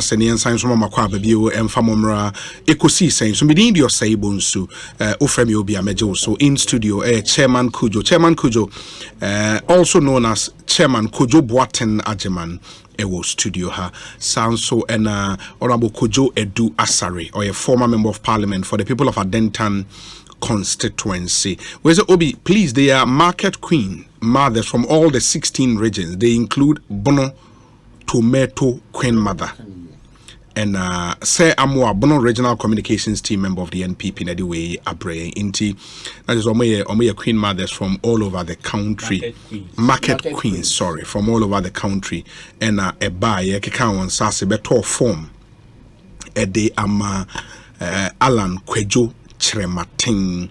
Senian science from Maquaba Bio and Famomra Ekosiisen. So within your Saibunsu, Ufremi Obi Amejo. So in studio, Chairman Kujo, also known as Chairman Kujo Boaten Ajeman. Ewo studio ha Sanso and Honorable Kujo Edu Asare, or a former member of parliament for the people of Adentan constituency. Where's Obi? Please, they are market queen mothers from all the 16 regions. They include Bono Tomato Queen Mother. And say Amwa Bono Regional Communications Team member of the NPP in any way Abre Inti. That is Omoye Queen Mothers from all over the country. Market queens, sorry, from all over the country. And a buy a kikawan sase beto form. A de ama Alan Kwejo Chrematin.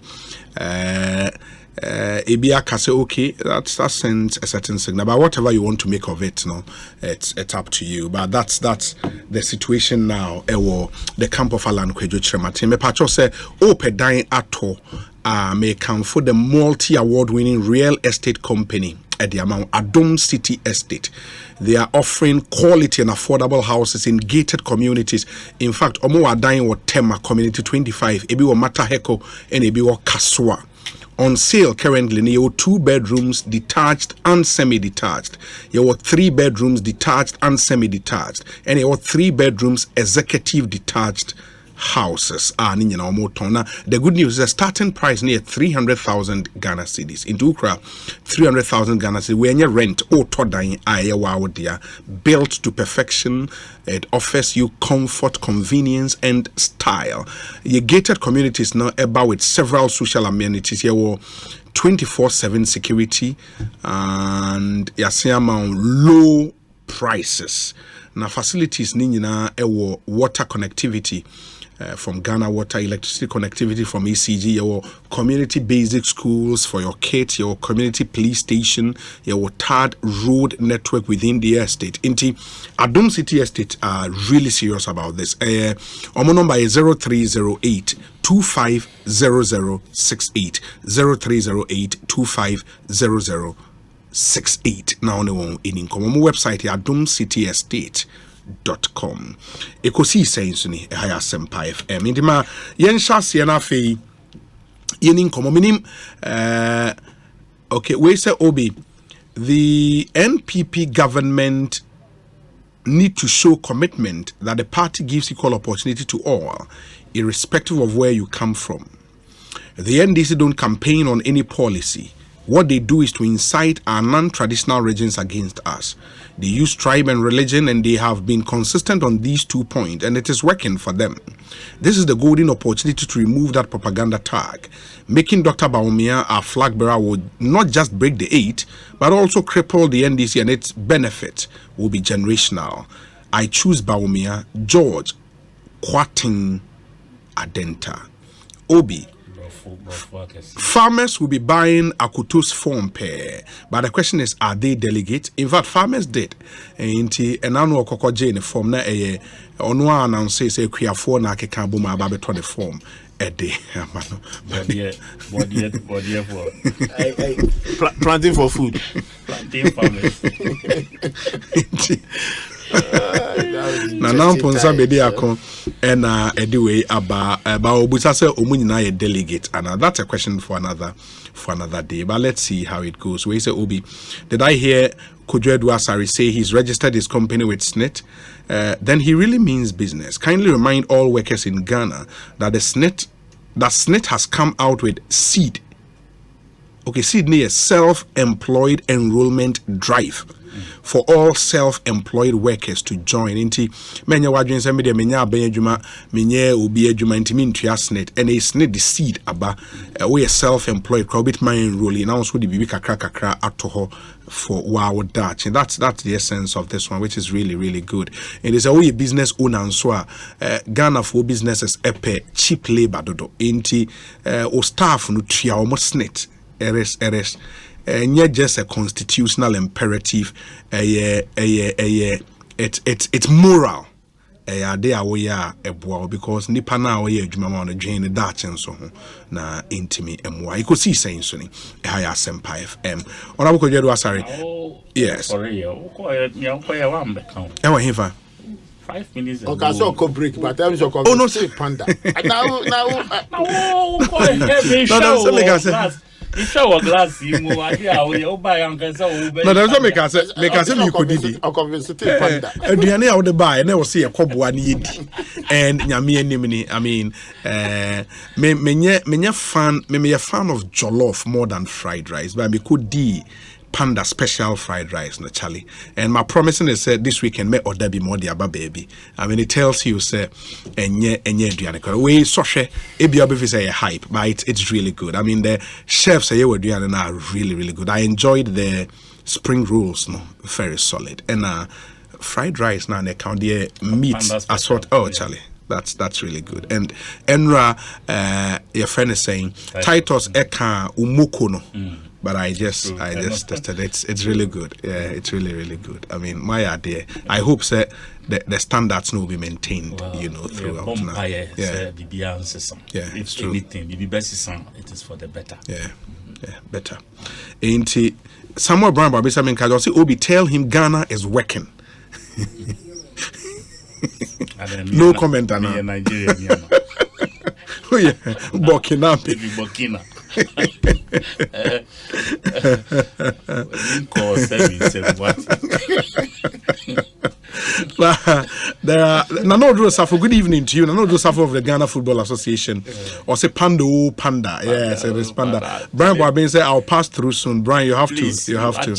Ebia can say, okay, that sends a certain signal, but whatever you want to make of it, no, it's up to you. But that's the situation now. The camp of Alan Kwejo Chrematin. Me pacho say, Pedine Ato may come for the multi-award-winning real estate company at the amount Adom City Estate. They are offering quality and affordable houses in gated communities. In fact, Omo Adain or Tema Community 25, Ebi wo Mataheko and Ebi wo Kaswa. On sale currently, you have 2 bedrooms detached and semi-detached. You have 3 bedrooms detached and semi-detached. And you have 3 bedrooms executive detached houses. The good news is the starting price near 300,000 Ghana cedis. In Dukra, 300,000 Ghana cedis. When you rent, built to perfection. It offers you comfort, convenience, and style. Your gated communities now about with several social amenities. Here were 24/7 security and low prices. Now facilities nina ewo water connectivity. From Ghana Water, electricity connectivity from ECG, your community basic schools for your kids, your community police station, your third road network within the estate. Inti Adom City Estate are really serious about this. Our number is 0308 250068 0308 250068. Now on in income website adomcityestate.com. Ekosiisen suni haya sempa FM. Indima yensha siena fe yenin komo minim okay, we say Obi, the NPP government need to show commitment that the party gives equal opportunity to all, irrespective of where you come from. The NDC don't campaign on any policy. What they do is to incite our non-traditional regions against us. They use tribe and religion, and they have been consistent on these 2 points, and it is working for them. This is the golden opportunity to remove that propaganda tag. Making Dr. Bawumia our flag bearer would not just break the 8, but also cripple the NDC, and its benefit will be generational. I choose Bawumia, George, Kwating, Adenta, Obi. Farmers will be buying Akutu's form pair, but the question is, are they delegates? In fact, farmers did. And annual Kokoje in the form na onwa announce say Kuafo na keka buma ababeto the form a day. Planting for food. Planting farmers. Now ponsa bedi akon and anyway about obusa say omunyina ye delegate, and that's a question for another day, but let's see how it goes. We say Obi, did I hear Kojo Edu Asare say he's registered his company with SNIT? Then he really means business. Kindly remind all workers in Ghana that SNIT has come out with seed. Okay, seed near self-employed enrollment drive for all self-employed workers to join. Inti menya wadwen se media menya aban adwuma menya obi adwuma inti mintua SNIT, and is SNIT the seed aba we self-employed crowd bit my enrolling now so the bibi kakra atoho for wow Dutch, and that's the essence of this one, which is really, really good. It is a way business owner and so Ghana for businesses epe cheap labor dodo inti o staff no tria almost SNIT eres and just a constitutional imperative. It's moral. They are we are because nipa na we adwuma ma no dwen ne Dutch nso ho na intimi emwa Ekosiisen suni haya sempa FM ona Kojo Edu Asare. Yes, sorry, o ko ya wambe kan ewa hifa 5 minutes ago. Okay, so go break, but I'm so Oh no, say panda. No, you show a glass. You move. I buy Uncle. No, there's no make us you could didi. I'll convince panda. Aduane a wo de buy na wo se ye koboa na yedi. And nyame anim ni, I mean, me fan of jollof more than fried rice, but me could di panda special fried rice no Charlie. And my promising is this weekend may order be more the aba baby. I mean it tells you say enye aduane we so hwe e bia obi say hype, but it's really good. I mean the chefs say we aduane na really good. I enjoyed the spring rolls, no, very solid. And fried rice now they count the meat assorted. Oh Charlie, that's really good. And Enra your friend is saying Titus eka umoko no. But I just tested it. It's really good. Yeah, it's really good. I mean, my idea. I hope the standards will be maintained, throughout now. Yeah, if true. Anything, it is for the better. Yeah, better. Ain't it? Samuel Brown Babi Samin Kajosi Obi tell him Ghana is working. No comment on that. Nigeria. Oh yeah, Burkina. Burkina. There are Nano Joseph. Good evening to you. Nano Joseph of the Ghana Football Association. Or say Panda. Yes, it is Panda. Brian Wabin said I'll pass through soon. Brian, you have Please, to. You have to.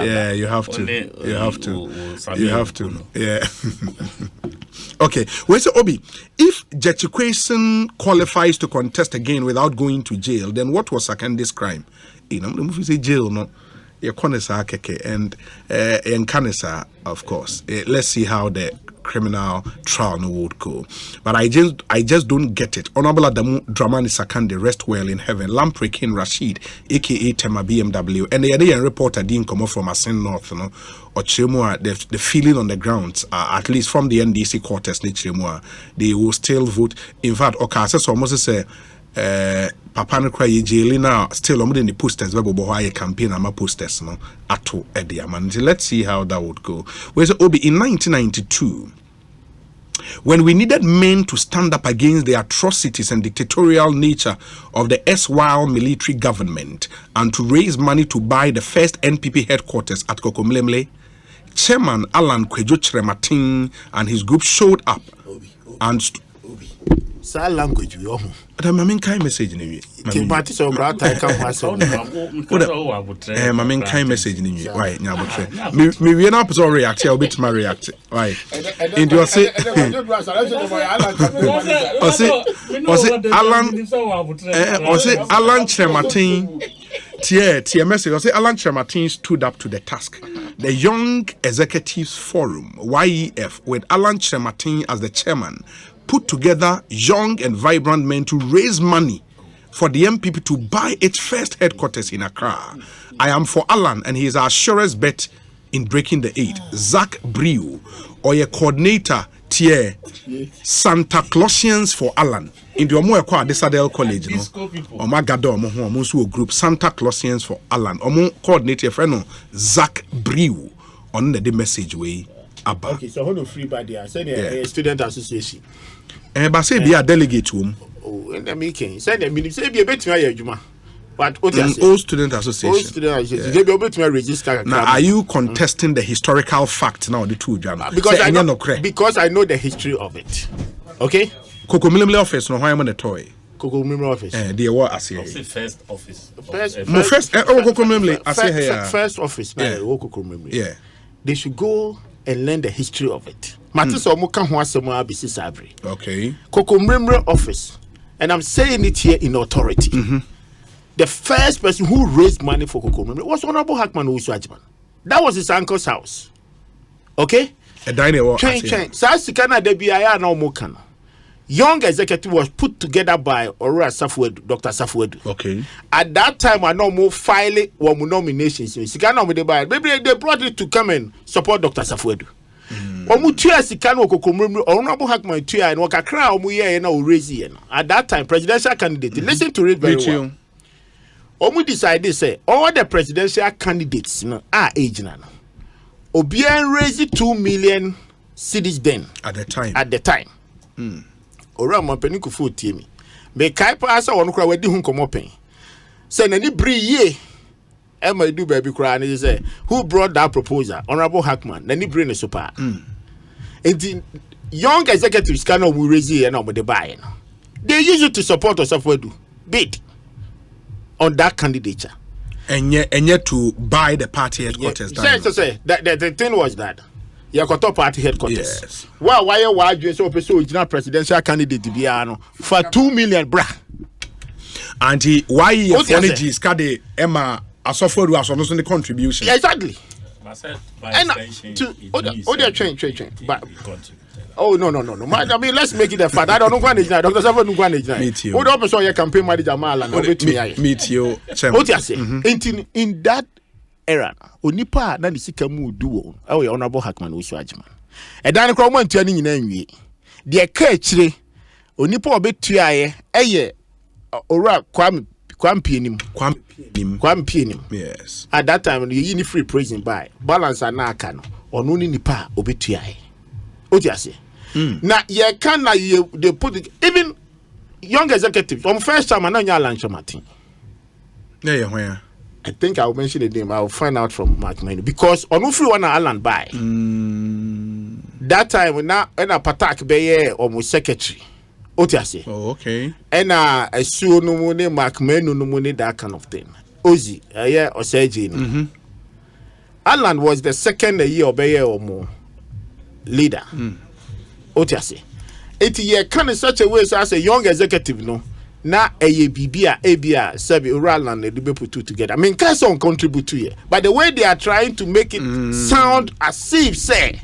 Yeah, you have to. You have to. Yeah. Okay. Where's Obi? If Ekosiisen qualifies to contest again without going to jail, then what was Sakandi's crime? The movie say jail, no. Ekonesa keke and Kanesa, of course. Let's see how the criminal trial would go. But I just don't get it. Honorable Adamu Dramani Sakande rest well in heaven. Lamprekin Rashid, aka Tema BMW, and the other reporter didn't come from Asen North, or Chimua, the feeling on the ground, at least from the NDC quarters, they will still vote. In fact, Okasa almost say Papa no cry jail now still in the posters where campaign ama posters no ato ediaman. Let's see how that would go. Where's Obi in 1992 when we needed men to stand up against the atrocities and dictatorial nature of the erstwhile military government and to raise money to buy the first NPP headquarters at Kokomlemle, Chairman Alan Kwejo Chrematin and his group showed up and Sa language we mamin kai message ni wi. Party so bra tai kan waso. Mamin kai message ni wi. Why nya botre. Me we na person react, I bit my react. Why? In you say Alan Chrematin Tie message. I say Alan Chrematin stood up to the task. The Young Executives Forum (YEF) with Alan Chrematin as the chairman put together young and vibrant men to raise money for the MPP to buy its first headquarters in Accra. I am for Alan and he is our surest bet in breaking the eight. Zach Brew, or a coordinator, Tie Santa Clausians for Alan. In the Omo Ekwa Desadel College, no. Oma Gado Omo ho Omo group Santa Clausians for Alan. Omo coordinator friend Zach Brew on the message way. Abba. Okay, so hold free by there. Say the student association. But say be a delegate to him. Oh, and the making. Say the minister be a bit my juma. But what you all student association. All student association. They be able to register. Now, are you contesting the historical fact now? The two Jana. Because I know the history of it. Okay. Kokomlemle office no why am the toy. Kokomlemle office. They what I say. First office. First Kokomlemle I say here. First office. Kokomlemle. Yeah. They should go and learn the history of it. Matisa omuka ho asemo abisi sabre. Okay. Kokomlemle office. And I'm saying it here in authority. The first person who raised money for Kokomlemle was Honorable Hackman Owusu-Agyemang. That was his uncle's house. Okay? A diner Train. Sa sikana de biaya na omuka. Young executive was put together by Orura Safuedu, Dr. Safuedu. Okay. At that time, I know more filing or nominations. They brought it to come and support Dr. Safuedu. At that time, presidential candidate. Listen to it very well. Omu decided say all the presidential candidates are age now. Obian raised 2 million cities then. At the time. At the time. Ora mo peni kufu tie mi. Me kai pa asa wonu kra wadi hu komo pen. Say na ni bri ye. E ma do baby kra na say who brought that proposal? Honorable Hackman. Na ni bri ne super. And young executives cannot we raise here and the buy. They use it to support us of do bid on that candidature. And yet to buy the party headquarters. Say the thing was that you got top party headquarters. Yes. Well, why you so original presidential candidate to be for 2 million bra. Auntie, why your energies kade Emma asofo do aso no the contribution. Exactly. And but oh no. I mean, let's make it a fact. I don't know when it's Dr. Safo no when it's you. Who don't so your campaign manager Mala no meet you. What you say? In that era, onipa na ni sika mu du o. E honorable Hackman Usu Agyeman. E dan kro mo antua ni nyina nwie. De ka akire onipa obetua ye eye ora Kwampi enim. Yes. At that time, you need free praising by balance and nakano or no nipa obituai. What you say? Now, you can they put it, even young executives on first time and on lunch Martin. Yeah. I think I will mention the name. I will find out from Mark Manu because on free one Alan by that time when I patak be almost secretary. What you say? Oh, okay. And I saw no money, Mark Menu no money, that kind of thing. Ozi, or Sergin. Alan was the second year or more leader. What you say? 80 year kind of such a way so as a young executive, no. Na ABA, Sabi, Uralan, and the people two together. I mean, Casson contribute to it. But the way they are trying to make it sound as if, say,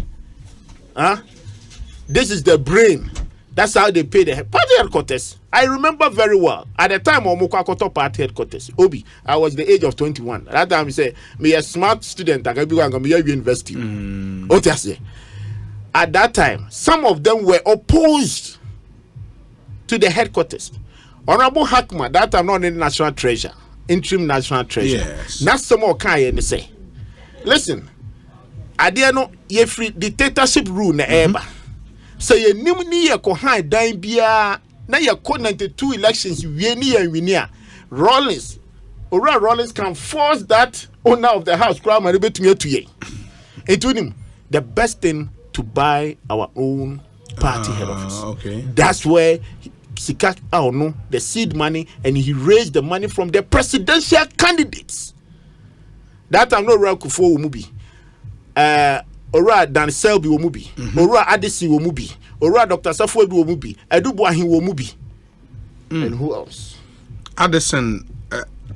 this is the brain. That's how they pay the party headquarters. I remember very well. At the time, Omukwakoto party headquarters. Obi, I was the age of 21. At that time, he said, me a smart student, I can be going to university. At that time, some of them were opposed to the headquarters. Honorable Hackman, that time not in the national treasure, interim national treasure. Yes. That's some more kind say. Listen, I dare no ye free dictatorship rule na eba. So ye nimni ye ko han dan bia na ye ko 92 elections we ni and we near Rollins. Ora Rollins can force that owner of the house crowd money betumi to ye. Into the best thing to buy our own party head office. Okay. That's where Sikak no the seed money and he raised the money from the presidential candidates. That time no Rakufo Umubi. Ora Dan Selby Womubi, Ora Adesi Womubi, Ora Dr. Safo Womubi, Edubuahi Womubi. And who else? Addison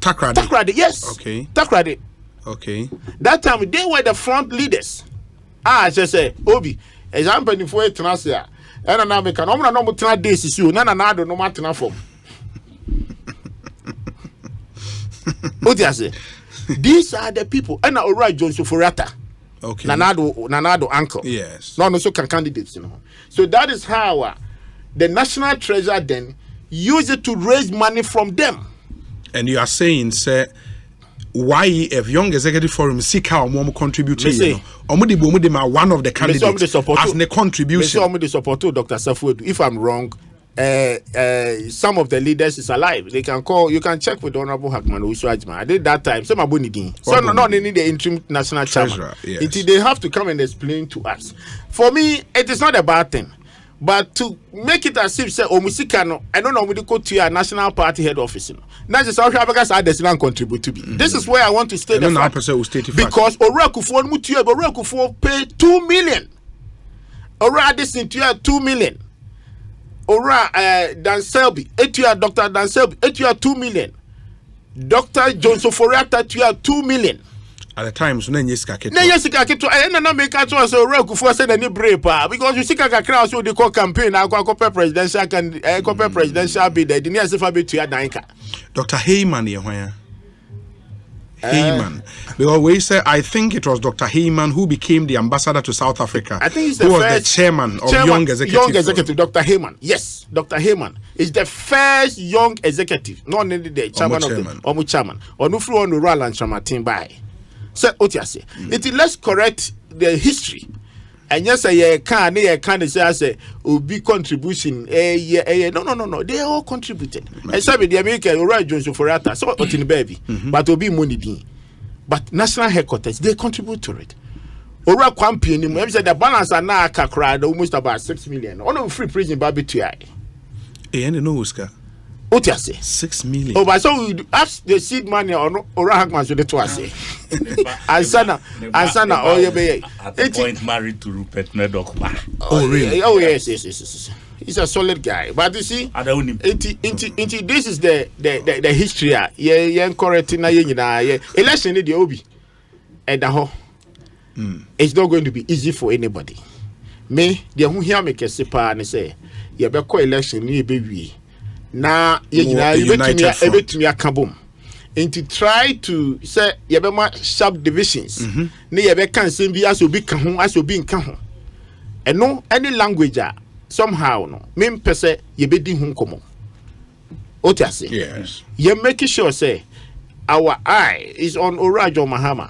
Takrade. Takrade, yes. Okay. Takrade. Okay. That time they were the front leaders. I just say, Obi, example if we transfer. And now we can no try this issue. No do no matter from. What do you say? These are the people. And now Ora Johnson Forata. Okay. Nanado uncle. Yes. No, so can candidates, you know. So that is how the national treasure then use it to raise money from them. And you are saying, sir, why if Young Executive Forum seek how more contribute to you? One of the candidates as the contribution. The support to Dr. Safo. If I'm wrong, some of the leaders is alive. They can call. You can check with Honorable Hackman Usu Agyeman. I did that time. Some abonidi. So not only the interim national chairman. Yes. They have to come and explain to us. For me, it is not a bad thing. But to make it as if say Omusikano, I don't know we go to your national party head office. Not just how because I does not contribute to be. This is where I want to state the fact. Because Orakufo Mutuya Orakufo pay 2 million. Ora this into 2 million. Ora Dan Selby, etua Dr. Dan Selby, etua 2 million. Dr. Johnson Forata etua 2 million. At the time, so then yes, Kaketo. Yes, Kaketo. I na make it was a real for send any brave because you see Kakra so they call campaign. I call presidential can presidential bid. The near Sefa to your Danka. Dr. Heyman here. Heyman. Because we say I think it was Dr. Heyman who became the ambassador to South Africa. I think he's the first chairman of Young Executive. Dr. Heyman. Yes, Dr. Heyman is the first young executive, not only the chairman of the Omu chairman. Or no free on the Roland Chamatin by. So what you say? Let's correct the history And yes, I can't say be contribution. No. They all contributed. And some the American right Jones for Rata, so in baby, but will be money. But national headquarters, they contribute to it. Ora Quampian, we said the balance are now cried almost about 6 million. On free prison barbecue. And no Oscar. What you say? 6 million. Oh, but so we ask the seed money or Rahman should it was say. Ansana, oh, you at the point married to Rupert Murdoch. Oh, really? Oh, yes. He's a solid guy. But you see, I don't this is the history. Yeah, correct. Election in the Obi. And the whole. It's not going to be easy for anybody. Me, the who hear me kesipa and say, you be call election ni be na you betumi akabom. And to try to say you be ma sharp divisions. Ne you be kan sem bi as obi ka ho as obi nka ho. And no any language somehow no me pese you be di ho komo. What you say? Yes. You making sure say our eye is on Orajo Mahama.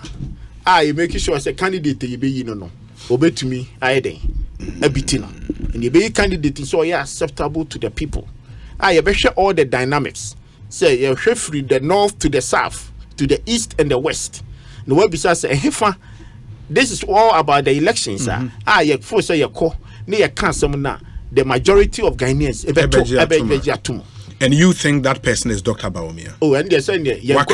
I make sure as a candidate you be no obetumi aiden abitina and you be candidate so you acceptable to the people. I be share all the dynamics. Say you share free the north to the south to the east and the west. No way besides say hefa this is all about the elections. You force say you call na you can some na the majority of Ghanaians ebe and you think that person is Dr. Baumia? Oh, and they're saying, young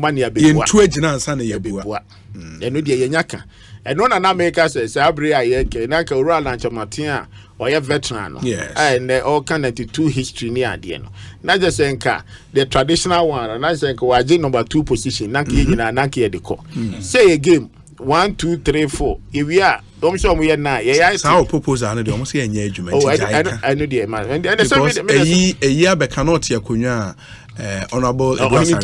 money a bit. In two age, son, Yabua. And with the Yanyaka. And one an America says, Abria, Naka, Ranch of Martina, or a veteran. Yes. And all kind of two history near the end. Not just saying, the traditional one, and I think, was number 2 position, Naki and Naki at the core. Say a game 1, 2, 3, 4. If we are. Don't show me now. Yeah, how propose I know almost here engagement. Oh, I know the man. And a year back cannot ya kunya honorable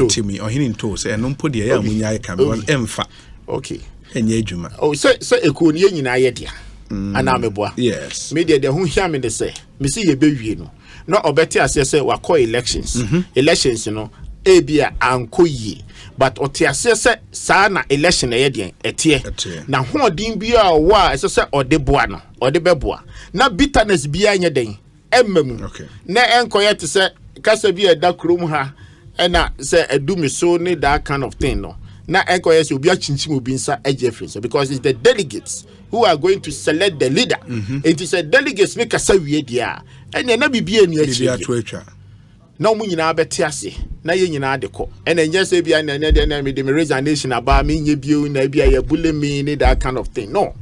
Timmy or hinin toes and non put the air when I can one emfa. Okay. Engagement. Oh, say a coon in Ayadia. And I'm a boy. Yes. Media the who hear me say, Missy a baby, no. Not or better as I say, what call elections. Elections, you know, Abia and Koyi. But otiase sana election etie na hodin bia wa se or de boa no or de beboa na bitterness bia nya den emmemu na enkoye te se kasa bia da krom ha na se edumi so ne that kind of thing no na enkoye se obi achinchim obi nsa ejefrey because it's the delegates who are going to select the leader. It is a delegates make kasa wie dia enya na bibia ni achi na mu nyina beti ase na ye nyina adeko and enye say bia na me the resignation about me nye bio na bia ye bully me that kind of thing. No.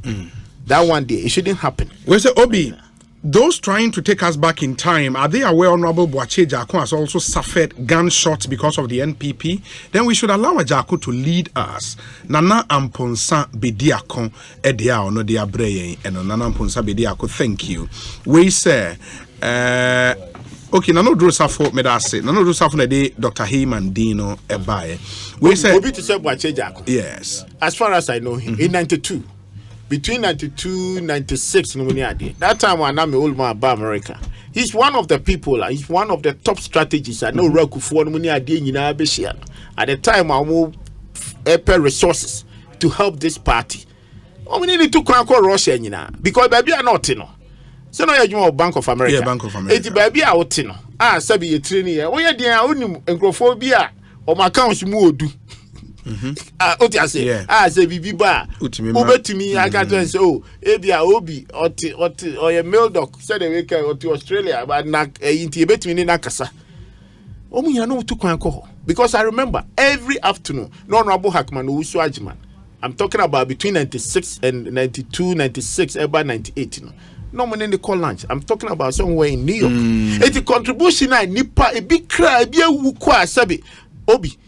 That one day it shouldn't happen. We say Obi, those trying to take us back in time, are they aware Honorable Boache Jaako has also suffered gunshots because of the NPP? Then we should allow Jaako to lead us. Nana Amponsa Bediako Edia ono dia breye and Nana Amponsa Bediako, thank you. We say okay, Nano Drosafo Medase, Nano Drosafo Nede, Dr. Heyman Dino Ebaye. We say Obi to say Boache Jaako. Yes. As far as I know him, in 92. Between 92 96 that time when I'm old man about America, he's one of the people, he's one of the top strategists. I know Rakufu at the time I will pay resources to help this party. We need to conquer Russia because baby are not so now you're Bank of America. Yeah, Bank of America. It's baby out sabi a training. Oh yeah, dear only engrophobia or my accounts mood. What I say? Say bibi ba. Ubetimi I can't say oh ebia obi or a male doc said they go to Australia but na inti betimi na kasa. Omu ya no to kwanko because I remember every afternoon no Honorable Hackman Usu Ajman. I'm talking about between 96 and 92, 96, about 98. No money in the call lunch. I'm talking about somewhere in New York. It's a contribution I nipa a big cry be a wukwa sabi obi.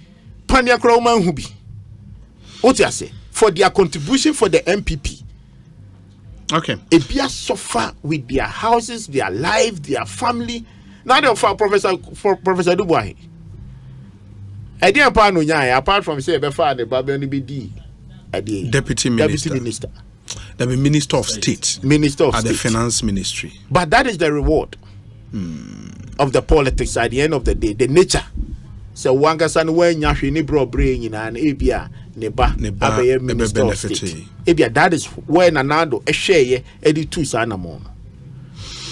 Pania Kroman Hubi. What I say? For their contribution for the MPP. Okay. It be a suffer with their houses, their life, their family. Now they for Professor Dubois. I didn't know apart from say before the Babylon BD. Deputy Minister. The Minister of State. Minister of at State. The Finance Ministry. But that is the reward of the politics at the end of the day. The nature. So wanga san when yashi ni bro brain and ebia neba abeye minister of state. Ebia that is where Nanado a share edi two sanamon.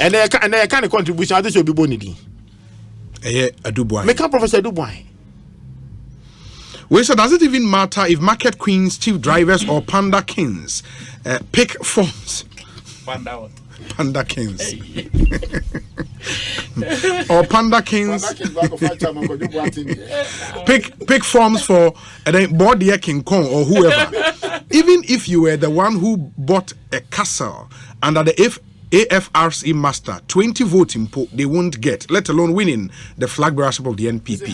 And I can contribution others will be bonidi. Aduboy. Make up Professor Duboy. Well, so does it even matter if market queens, chief drivers, or panda kings pick forms? Panda kings. Or panda kings pick forms for body King Kong or whoever. Even if you were the one who bought a castle under the AFRC master, 20 voting they won't get, let alone winning the flag bearership of the NPP.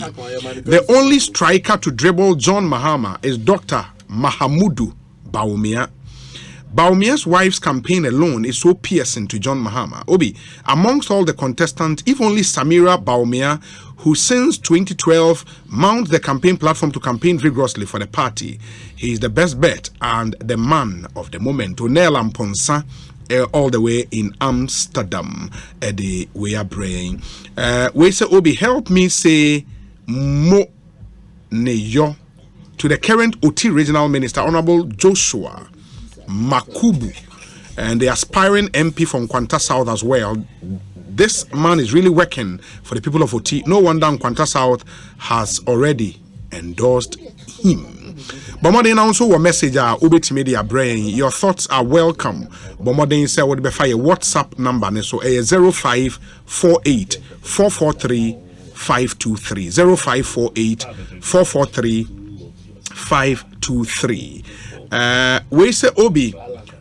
The only striker to dribble John Mahama is Dr. Mahamudu Bawumia. Bawumia's wife's campaign alone is so piercing to John Mahama. Obi, amongst all the contestants, if only Samira Bawumia, who since 2012 mounts the campaign platform to campaign vigorously for the party, he is the best bet and the man of the moment. Onel Amponsa, all the way in Amsterdam, the we are praying. We say, Obi, help me say mo neyo to the current OT regional minister, Honorable Joshua Makubu, and the aspiring MP from Kwanta South as well. This man is really working for the people of OT. No wonder Kwanta South has already endorsed him. Bomodin also a message Ubit Media Brain. Your thoughts are welcome. Bomodin said would be fire WhatsApp number so 0548 443 523 0548 443 523. We say Obi,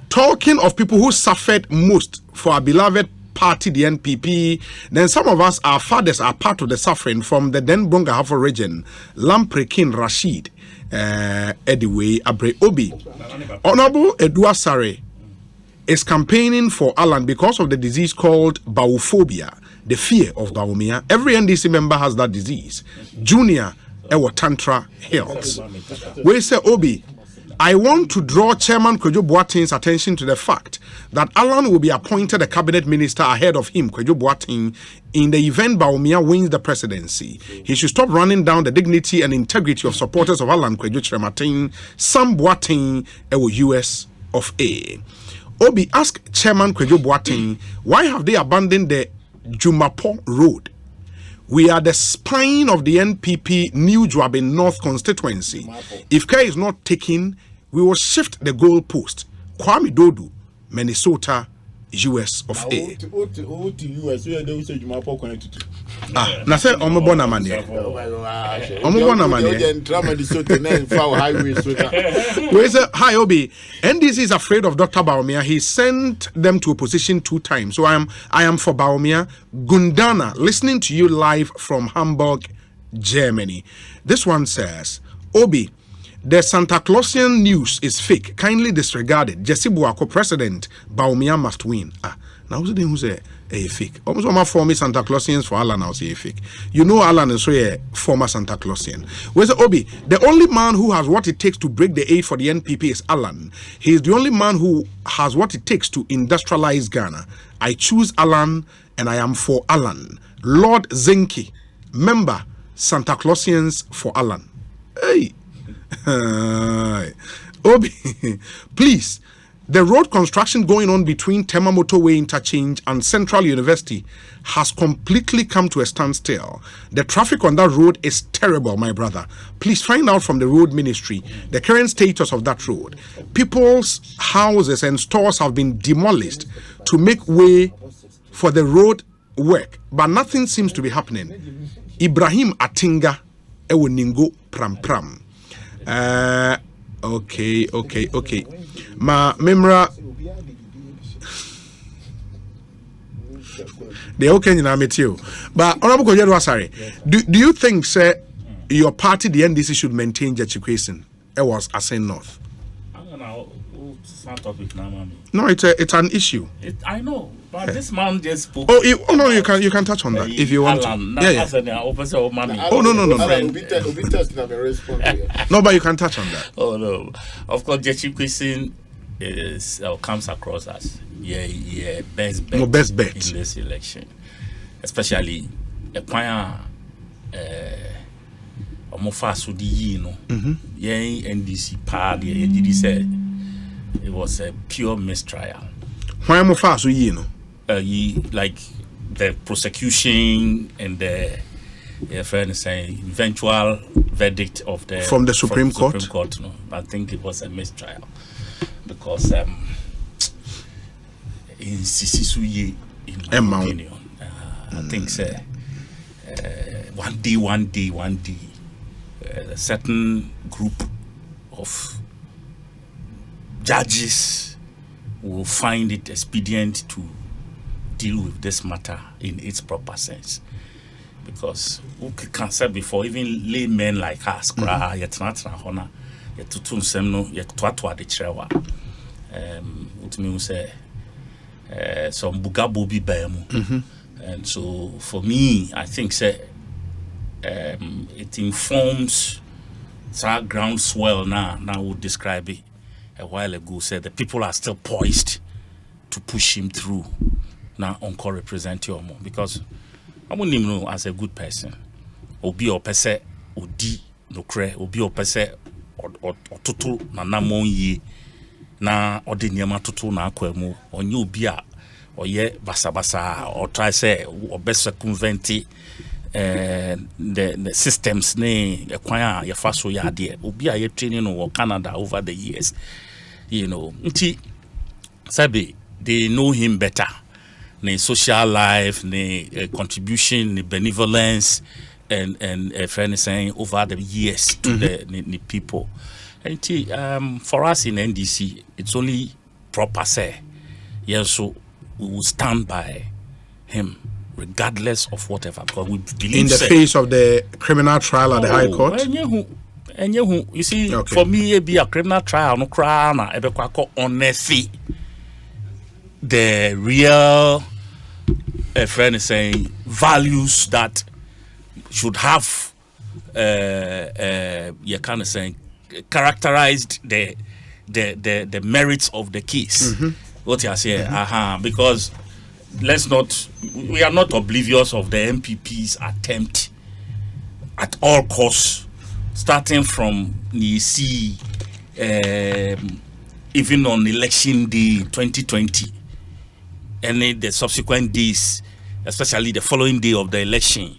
talking of people who suffered most for our beloved party, the NPP, then some of us, our fathers, are part of the suffering from the then Bongahafo region. Lamprekin Rashid, anyway, Abre Obi. Honorable Edua Sare is campaigning for Alan because of the disease called bauphobia, the fear of Bawumia. Every NDC member has that disease. Junior Ewa Tantra Health. We say Obi, I want to draw Chairman Kwejo Boateng's attention to the fact that Alan will be appointed a cabinet minister ahead of him, Kwejo Boateng, in the event Bawumia wins the presidency. He should stop running down the dignity and integrity of supporters of Alan Kwejo Chirematen, Sam Boateng, US of A. Obi, ask Chairman Kwejo Boateng, why have they abandoned the Jumapo Road? We are the spine of the NPP New Joabin North constituency. If care is not taken, we will shift the goalpost. Kwame Dodu, Minnesota, US of A. Na say omobona mane. Omobona mane. We say hi Obi. NDC is afraid of Dr. Bawumia. He sent them to opposition 2 times. So I am for Bawumia. Gundana, listening to you live from Hamburg, Germany. This one says, Obi, the Santa Clausian news is fake. Kindly disregard it. Jesse Buako, President, Bawumia must win. Now who's the who say a fake? Almost my former Santa Clausians for Alan now say a fake. You know Alan is so a former Santa Clausian. Where's Obi? The only man who has what it takes to break the aid for the NPP is Alan. He is the only man who has what it takes to industrialize Ghana. I choose Alan and I am for Alan. Lord Zinki, member Santa Clausians for Alan. Hey. Obi, please, the road construction going on between Tema Motorway Interchange and Central University has completely come to a standstill. The traffic on that road is terrible, my brother. Please find out from the road ministry the current status of that road. People's houses and stores have been demolished to make way for the road work, but nothing seems to be happening. Ibrahim Atinga Ewo Ningo Pram Pram. Okay. Ma memra they okay in Ametio. But Honorable Kojedo Asare, do you think, sir, your party, the NDC, should maintain Ekosiisen? It was Asen North. I don't know. It's not topic now, mommy. No, it's an issue. I know, but this man just spoke. Oh, no, you can touch on that if you want to. Yeah. Oh, no. No, but you can touch on that. Oh no, of course, Ekosiisen is comes across as best bet. No, best bet in this election, especially a choir omofa so di yi no NDC pa de did say it was a pure mistrial. Why am I so you know? Like the prosecution and the friend saying eventual verdict of the from the Supreme Court. Supreme Court, no, I think it was a mistrial because in Sisisuye, in my opinion, I think one day, a certain group of judges will find it expedient to deal with this matter in its proper sense. Because who can say before, even laymen like us, yet not honor, yet to tune some no, yet to the trewa. What me say, some bugabobi bemu. And so for me, I think say, it informs that groundswell now would describe it a while ago, said the people are still poised to push him through now encore represent you more because I wouldn't even know as a good person. Obi or pese odi no kre, obi or pese or total na namon ye na odi nyama total na akwemu onye obi a oye basa or try say or best circumvent the systems ne ekwan ya faso ya de obi a ye training no Canada over the years, you know. Nti sabi they know him better. The social life, the contribution, the benevolence, and friend saying over the years to the people. And for us in NDC, it's only proper say, yes, so we will stand by him regardless of whatever, because we believe in the face of the criminal trial at the High Court. And you see, for me, it be a criminal trial, no crown, honesty. The real friend is saying values that should have you kind of saying characterized the merits of the case. What you say, because we are not oblivious of the MPP's attempt at all costs, starting from Nisi, even on election day 2020. And the subsequent days, especially the following day of the election,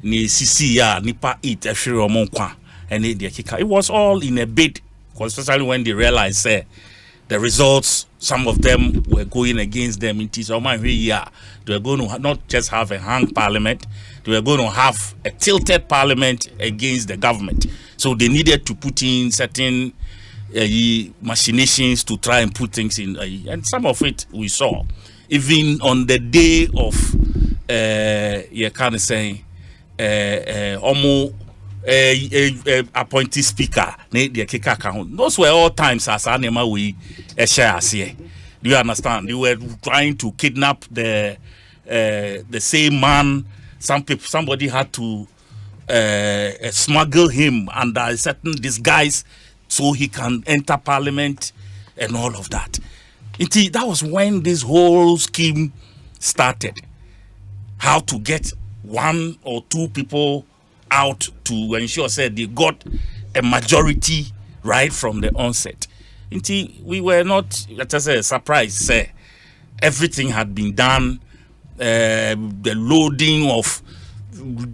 Nipa eat and it was all in a bid, especially when they realized the results, some of them were going against them. It is they were going to not just have a hung parliament, they were going to have a tilted parliament against the government. So they needed to put in certain machinations to try and put things in, and some of it we saw. Even on the day of, you kind of saying, appointee speaker, those were all times as anima we share here. Do you understand? They were trying to kidnap the same man. Somebody had to smuggle him under a certain disguise so he can enter parliament and all of that. That was when this whole scheme started. How to get one or two people out to ensure they got a majority right from the onset. We were not, let us say, surprised. Everything had been done. The loading of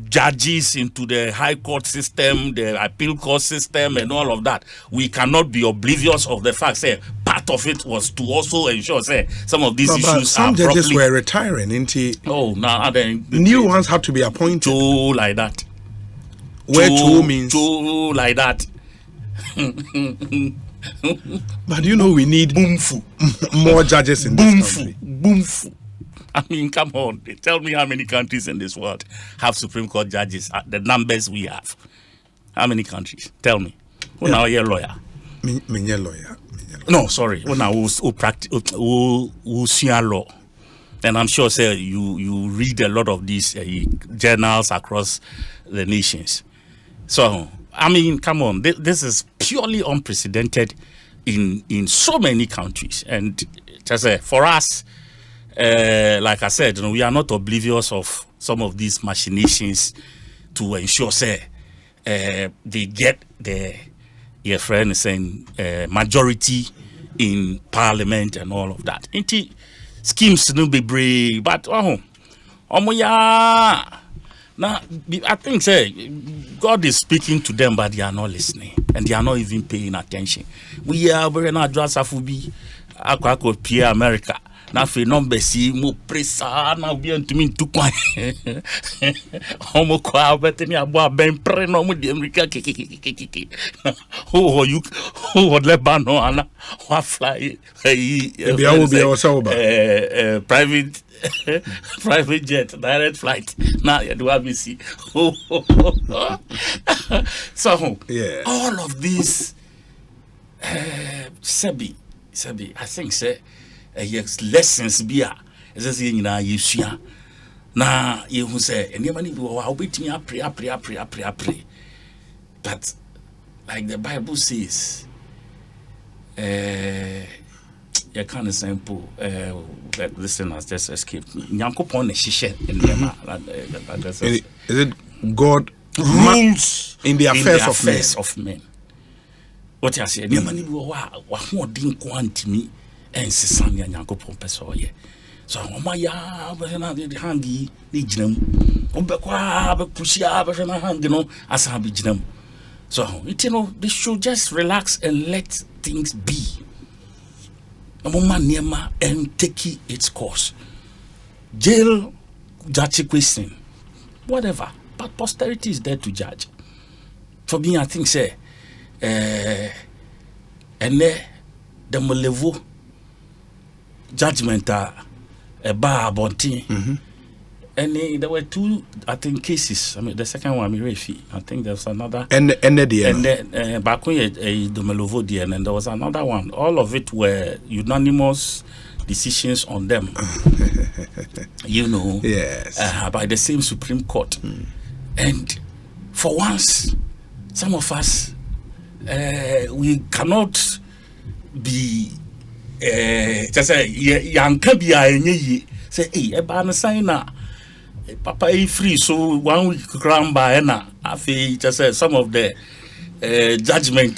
judges into the high court system, the appeal court system, and all of that. We cannot be oblivious of the fact, part of it was to also ensure, some of these issues some judges were retiring, new ones had to be appointed. Two like that. Where two means two like that. But we need more judges in this country. I mean, come on. Tell me how many countries in this world have Supreme Court judges at the numbers we have. How many countries? Tell me. Who now a lawyer? Me lawyer. No, sorry. Who now who practice who law? And I'm sure, you read a lot of these journals across the nations. So, I mean, come on. This is purely unprecedented in so many countries. And just for us, like I said, we are not oblivious of some of these machinations to ensure, they get the your friend is saying majority in parliament and all of that. Inti schemes no be brave, but now I think say God is speaking to them, but they are not listening and they are not even paying attention. We are very not just afubi akwa Pierre America. Na fe number si mo presa na obi antumi ntukwan omo kwa beteni abo ben pre no mo di America kekekekeke oh you oh Lebanon ana wa fly private private jet direct flight na you do have see so yeah, all of these Sebi I think say yes lessons bia ezese nyina yesua na yehu say eniema ni bi wo obetimi apre but like the Bible says you can't simple listen has just escaped me nyankopon na hihye eniema is it God rules in the affairs of men what you say eniema ni bi wo wa ho odin ko antimi ensesane nyankopon peso ye so omaya be na de hangi ni ginam obekwa be pushia be na hangi no asa be ginam so you know they should just relax and let things be niema and take its course jail judge question whatever but posterity is there to judge for me I think say and the level judgment a bar bonti and there were two I think cases. I mean the second one Mirefi I think there was another and then back when the Melovo and there was another one. All of it were unanimous decisions on them you know yes by the same Supreme Court and for once some of us we cannot be just say yanka bia enye say e ba na sign na papa e free so 1 week cram by na afi just say some of the judgment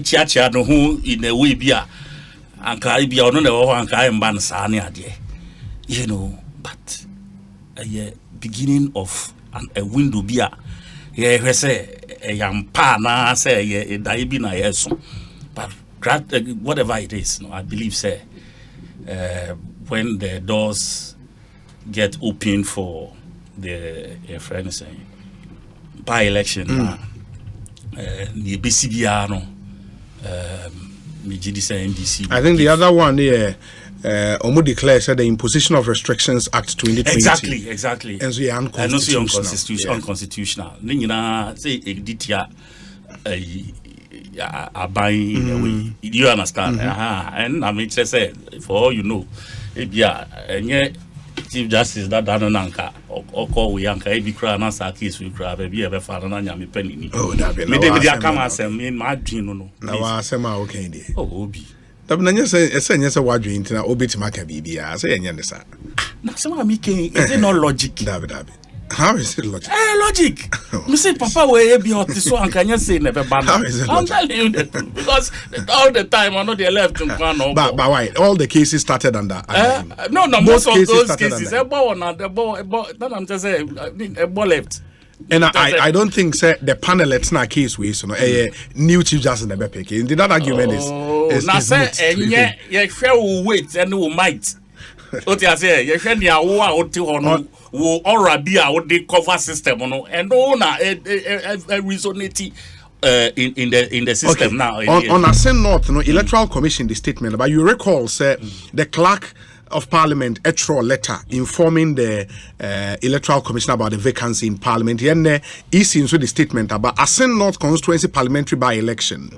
chia no who in a way bia anka bia ono na wo anka e mba na sa ne ade you know but a beginning of a window bia ye say yampa na say ye dai bi na yeso but whatever it is, no, I believe, say, when the doors get open for the friend saying by-election, the BCBR, NDC. I think the other one, Omo declares the Imposition of Restrictions Act 2020. Exactly. And so unconstitutional. Say you understand? And I mean, say for all you know, Chief Justice that Dananka or call we anka be crying as a case we cry, baby, ever father and penny. Oh, that be come as in my dream. No, now I say my okay. Oh, Obi. Tabnanya say yes, a word drink na Obi Timaka BB. I say, and yes, sir. Now, making is it not logic? David. How is it logic? Logic. You say, Papa, where be out this one? Can you say never ban? How is it I'm telling you that because all the time I know they left to but why? All the cases started under him. No, most of those cases. I'm just saying, a ball left. And I don't think say the panel it's not case way so no new chief justice never pick. That argument is now say you wait and we might. What you say? You share near wo aura be a the cover system no and no na resonate in the system okay. Now on Ascent North no electoral commission the statement but you recall say the clerk of Parliament a letter informing the electoral commission about the vacancy in Parliament and issuing the statement about Ascent North constituency parliamentary by-election.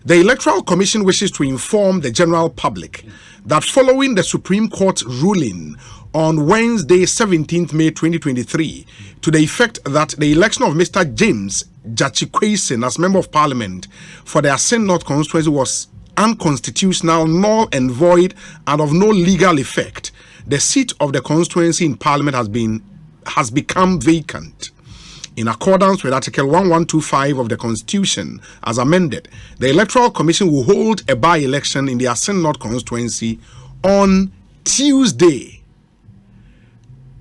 The electoral commission wishes to inform the general public that following the Supreme Court ruling on Wednesday, 17th May 2023, to the effect that the election of Mr. James Ekosiisen as Member of Parliament for the Ascent North constituency was unconstitutional, null and void, and of no legal effect, the seat of the constituency in Parliament has become vacant. In accordance with Article 1125 of the Constitution, as amended, the Electoral Commission will hold a by-election in the Asin North constituency on Tuesday,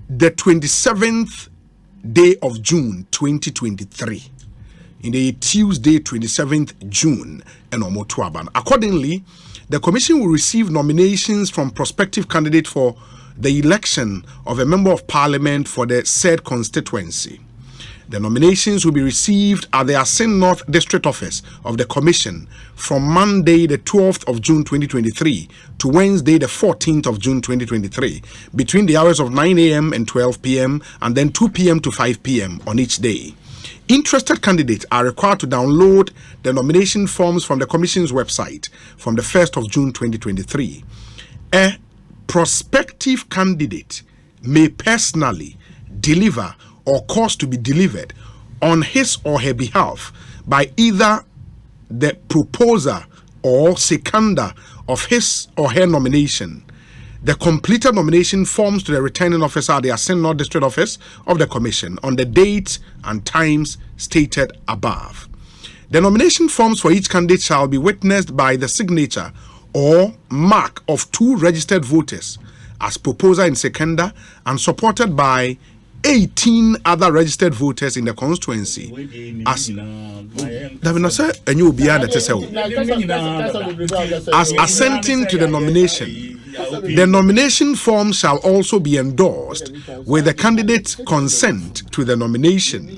the 27th day of June 2023. In the Tuesday, 27th June, and Omotuaban. Accordingly, the Commission will receive nominations from prospective candidates for the election of a Member of Parliament for the said constituency. The nominations will be received at the Asin North District Office of the Commission from Monday, the 12th of June 2023 to Wednesday, the 14th of June 2023, between the hours of 9 a.m. and 12 p.m. and then 2 p.m. to 5 p.m. on each day. Interested candidates are required to download the nomination forms from the Commission's website from the 1st of June 2023. A prospective candidate may personally deliver or cause to be delivered on his or her behalf by either the proposer or seconder of his or her nomination the completed nomination forms to the returning officer at the Asin North District Office of the Commission on the dates and times stated above. The nomination forms for each candidate shall be witnessed by the signature or mark of 2 registered voters as proposer and seconder and supported by 18 other registered voters in the constituency as assenting to the nomination. The nomination form shall also be endorsed with the candidate's consent to the nomination.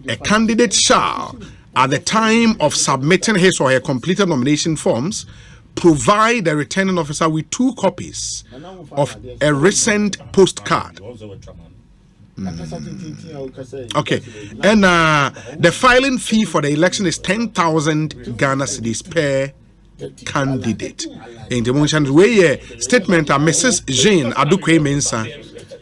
A candidate shall, at the time of submitting his or her completed nomination forms, provide the returning officer with 2 copies of a recent postcard. Okay, and the filing fee for the election is 10,000 Ghana cedis per candidate. In the motion, way statement Mrs. Jane Adukwe Mensa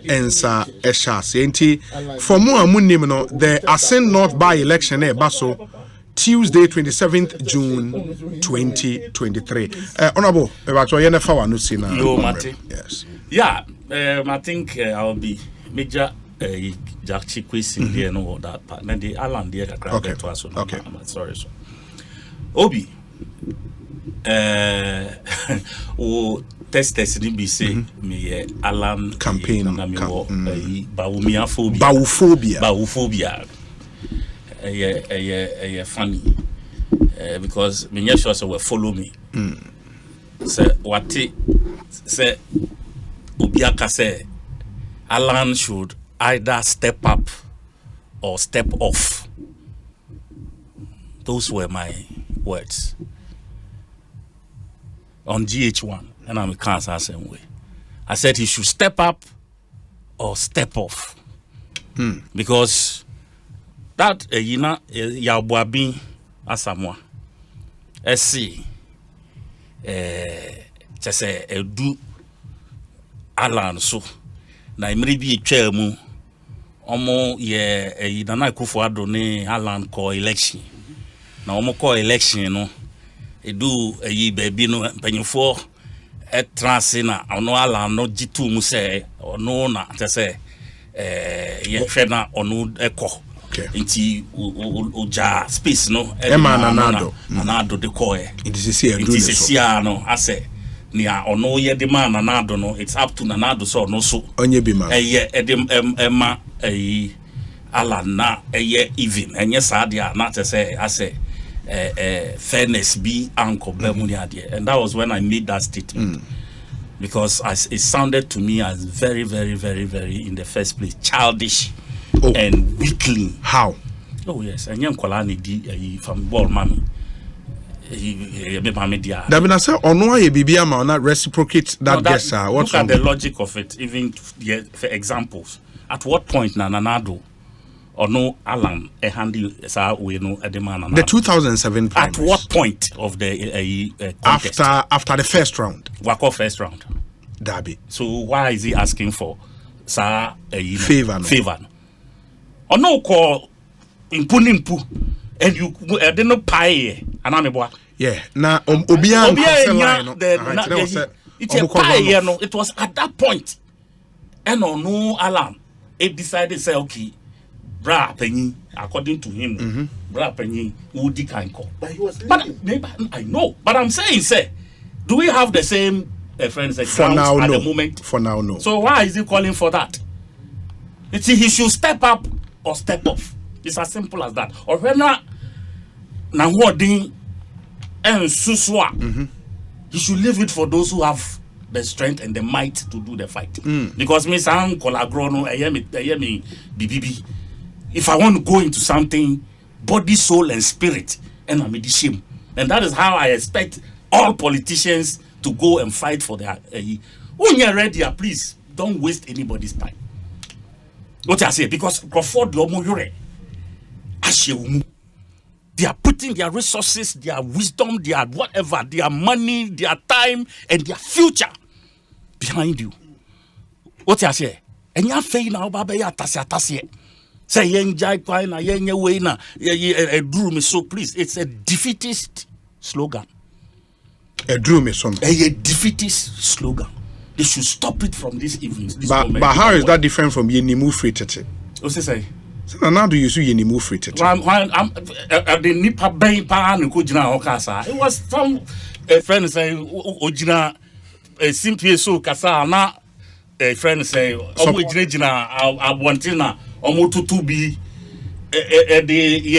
Ensa Eshasi. For more amunimino, the Asin North by election baso Tuesday, 27th June 2023. Honorable, yes. Yeah, I think I'll be major Jack Chiquis in there, no that part. Then the Alan there, okay. Okay. Sorry, so Obi. Test be say me alarm campaign bauphobia funny because me sure so will follow me say what say obiaka say Alan should either step up or step off. Those were my words on GH1, and I'm a cancer same way. I said he should step up or step off. Because that Yabuabi Asamoah SC just a do Alan so na imribi twemu omo ye Nana Akufo-Addo ne Alan call election na omo call election no edu baby no panyefo transi na ono Alan no jitu mu se ono na te se ye hwe na ono ekọ nti oja space no nanado de call it is here no ase nia ono ye de man nanado no it's up to nanado so no so onye bi ma edem ema Alan na even enye sadia na te say ase fairness be uncle Bermudia, and that was when I made that statement because it sounded to me as very, very, very, very in the first place childish and weakling. How? Oh yes, and young Kolani di from ball mommy. Dabina say ono ye bibia ma na reciprocate that gesture. Look at the logic of it, even for examples. At what point na Nanado or no Alan a handy we no edema the 2007 primaries. At what point of the contest? After the first round. Wako first round. Dabi. So why is he asking for favor? Or no call impu and you didn't pay anameboa. Yeah. Na obia it was at that point. And no Alan it decided say okay. bra penny, according to him, bra penny, Woody Kanko. But he was But leading. I know, but I'm saying, say, do we have the same friends For now, at no. the moment? For now, no. So why is he calling for that? You see, he should step up or step off. It's as simple as that. Or when na wording and suswa, he should leave it for those who have the strength and the might to do the fight. Because me sang kolagrono, I hear me BBB. If I want to go into something, body, soul, and spirit, and I'm the shame. And that is how I expect all politicians to go and fight for their. When you're ready, please don't waste anybody's time. What I say, because Crawford Lomo they are putting their resources, their wisdom, their whatever, their money, their time, and their future behind you. What I say? And you're failing now, Baba, Tasia. Say, young Jai Quina, young Wayna, a drew me so please. It's a defeatist slogan. A drew me some. A defeatist slogan. They should stop it from this evening. But how is that different from Yenimu free tete? What's he say? So now do you see Yenimu free tete? The Nipa Bay Pan Kujina Okasa. It was some friend saying, Ojina, a simple so Casa, not a friend saying, Ojina, I want to be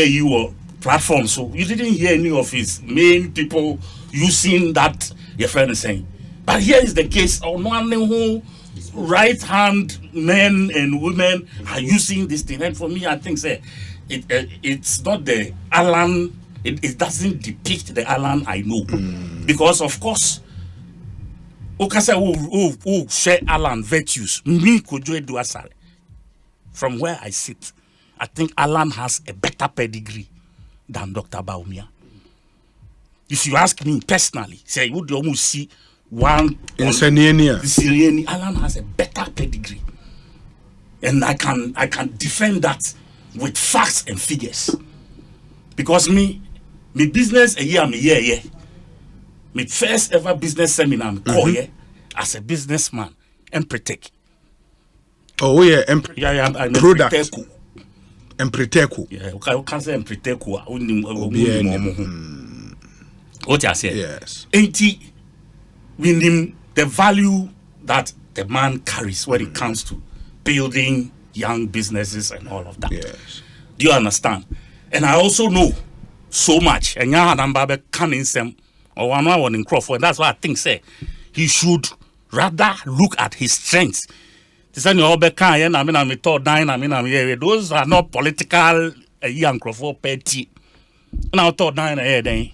your platform. So you didn't hear any of his main people using that, your friend is saying. But here is the case of one who right hand men and women are using this thing. And for me, I think say it's not the Alan, it doesn't depict the Alan I know. Because of course, who share Alan virtues, me could do asale. From where I sit, I think Alan has a better pedigree than Dr. Baumia. If you ask me personally, say would you almost see one in Senienia. Alan has a better pedigree, and I can defend that with facts and figures. Because me business a year, me first ever business seminar as a businessman and protect. Oh yeah, product. Empreteku. Yeah, you can say empreteku. What I say? Yes. 80 meaning the value that the man carries when it comes to building young businesses and all of that. Yes. Do you understand? And I also know so much. And Yahan coming some or one in Crawford. And that's why I think say he should rather look at his strengths. Those are not political young Crawford petty. Now thought nine ahead. Do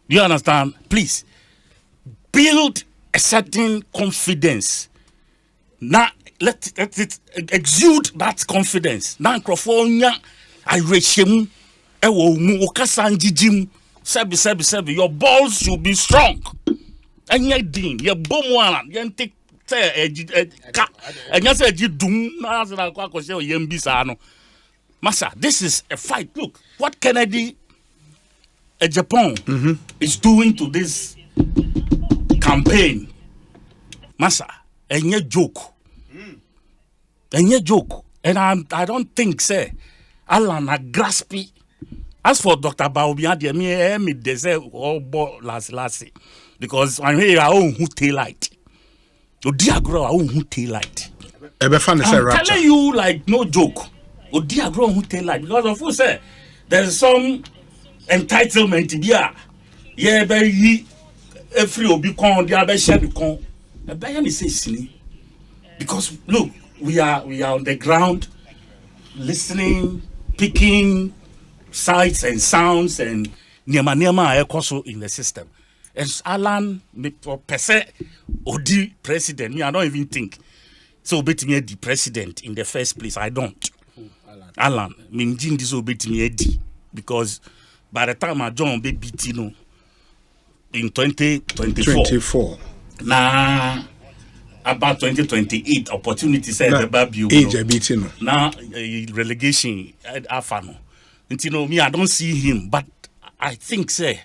you understand? Please build a certain confidence. Now let it exude that confidence. Now Crawford I reach him. Your balls should be strong. And your dean, your bomb one, you take and you said you do Massa, this is a fight. Look, what Kennedy Japan is doing to this campaign. Massa, and your joke. And your joke. And I don't think, say, Alan graspy. As for Dr. Baobia, they say, oh, last. Because I'm here, I own who tail light. Oh, dear girl, I own who tail light. I'm telling you, like, no joke. Oh, dear girl, who tail light. Because of who say, there's some entitlement to be a yeah, very every obi con, the other share the con. The Bayern is saying, because look, we are on the ground listening, picking sights and sounds and nema ekoso in the system. And Alan, per se, Odi president, me, I don't even think. So, bet me the president in the first place. I don't. Alan, me, this will bet me Eddie. Because by the time I joined BT, no, in 2024, nah, about 2028, opportunity said the baby, now relegation at Afano. And you know, me, I don't see him, but I think, say,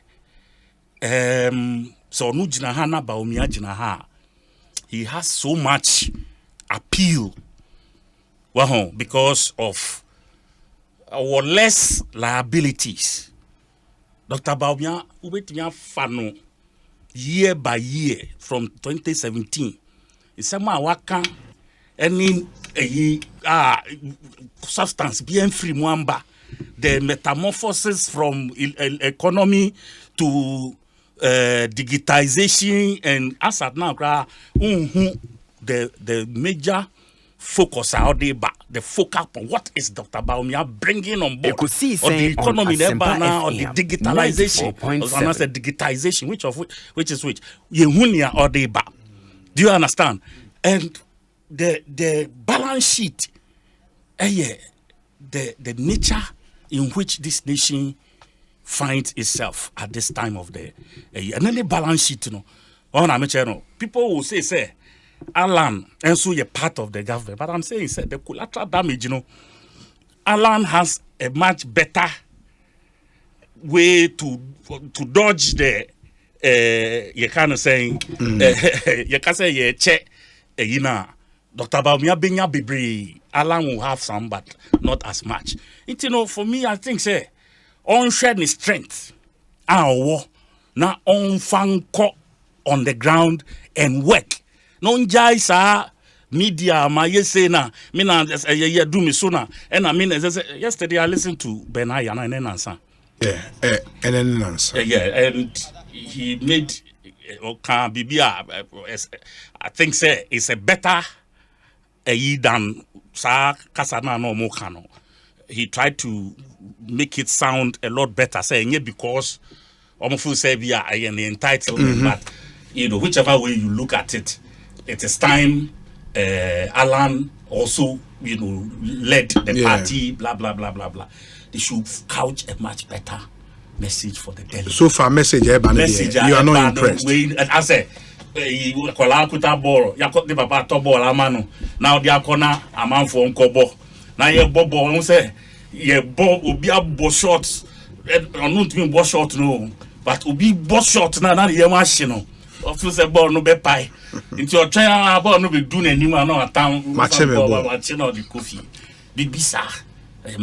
so no jinahana baumia jinaha. He has so much appeal Well, because of our less liabilities. Dr. Baumia, ubetinya fano year by year from 2017. It's somehow waka any substance being free mwamba. The metamorphosis from economy to digitization and as at now, the major focus out there, but the focus on what is Dr. Baumia bringing on board Ekosiisen or the economy there now or the digitalization, or I said digitization, which is which Yehunia or the ba. Do you understand? And the balance sheet, the nature in which this nation finds itself at this time of the year, and then the balance sheet, people will say, Alan, and so you're part of the government. But I'm saying, the collateral damage, Alan has a much better way to dodge the, you kind of saying, you can say, yeah, check, Dr. Baumia Binya Bibri, Alan will have some, but not as much. For me, I think, say, on sharing strength, our now on fanko on the ground and work. Non jai sa media ma yese na me na do me so na and I mean yesterday I listened to Benaya and then answer. And then answer. And he made I think say it's a better than sa kasana no mo kano. He tried to make it sound a lot better saying it because almost say we are an entitlement, but whichever way you look at it, it is time Alan also, led the party, blah, blah, blah, blah, blah. They should couch a much better message for the delegate. So far, message, you are not impressed. I say, you call ball, you got the papa top ball, amano. Now they are corner, a man for uncle. Now you bobo, say, you bob will be a boss short, or not being boss short, no, but will be boss short now, the machine. Office a ball no be pie. Into your train about no be doing any man on a town. Watching the coffee. Big sir.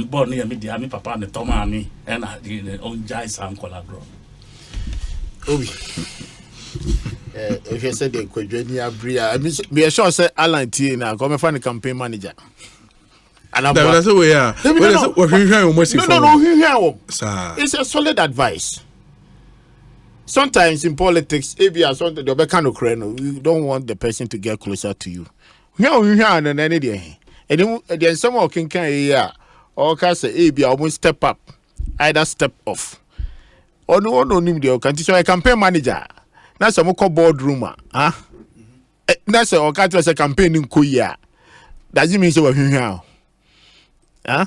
Born near me, the army papa and the Tomani and the own Jais and Colabro. Obi. If you said the Quadrenia Bria, I mean, be a sure say Alan T. Now come and find a campaign manager. And I'm that's the way. No, it's a solid advice. Sometimes in politics, if you are something, you don't want the person to get closer to you. And then someone can or can say, I won't step up, either step off. Or no, so a campaign manager. That's a more boardroom. That's a campaign in Korea. Does it mean so? Huh?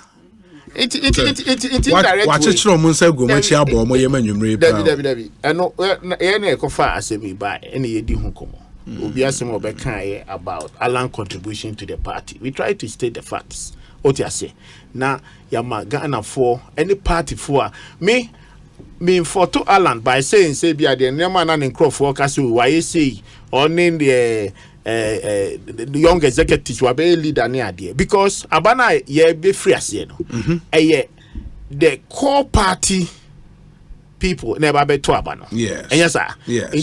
It's indirect. Watch it from Monsego, much abo, my yemen, Debbie. I know any far as me by any Hunkomo. We'll be asking about Alan contribution to the party. We try to state the facts. What you say now, Yamagana for any party for me for to Alan by saying, say, be the Neman and Crawford, why you say, or name the young executives were very leader near there because Abana ye be free as the core party people never be to Abana. Yes. And yes, sir. Yes.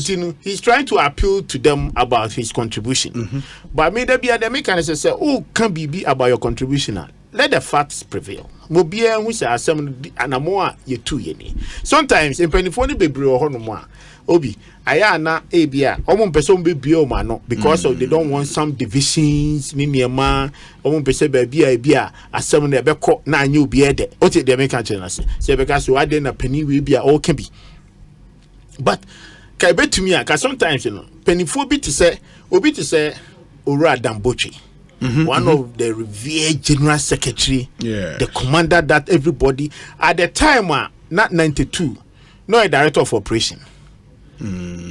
He's trying to appeal to them about his contribution. But maybe the mechanism say, oh, can be about your contribution. Let the facts prevail. Mobia we say some and more ye 2 yeni. Sometimes in penifoni be bro or no Obi, ayana ebia, omon person be biomano because of they don't want some divisions, Niniama, omon person be bia, as some never caught na new beard. Ote the American channel say because you are then a penny will be all can be. But can bet to me, because sometimes penifo to say, obi to say, Ura Dambochi. One of the revered general secretary, the commander that everybody at the time, not 92, no a director of operation.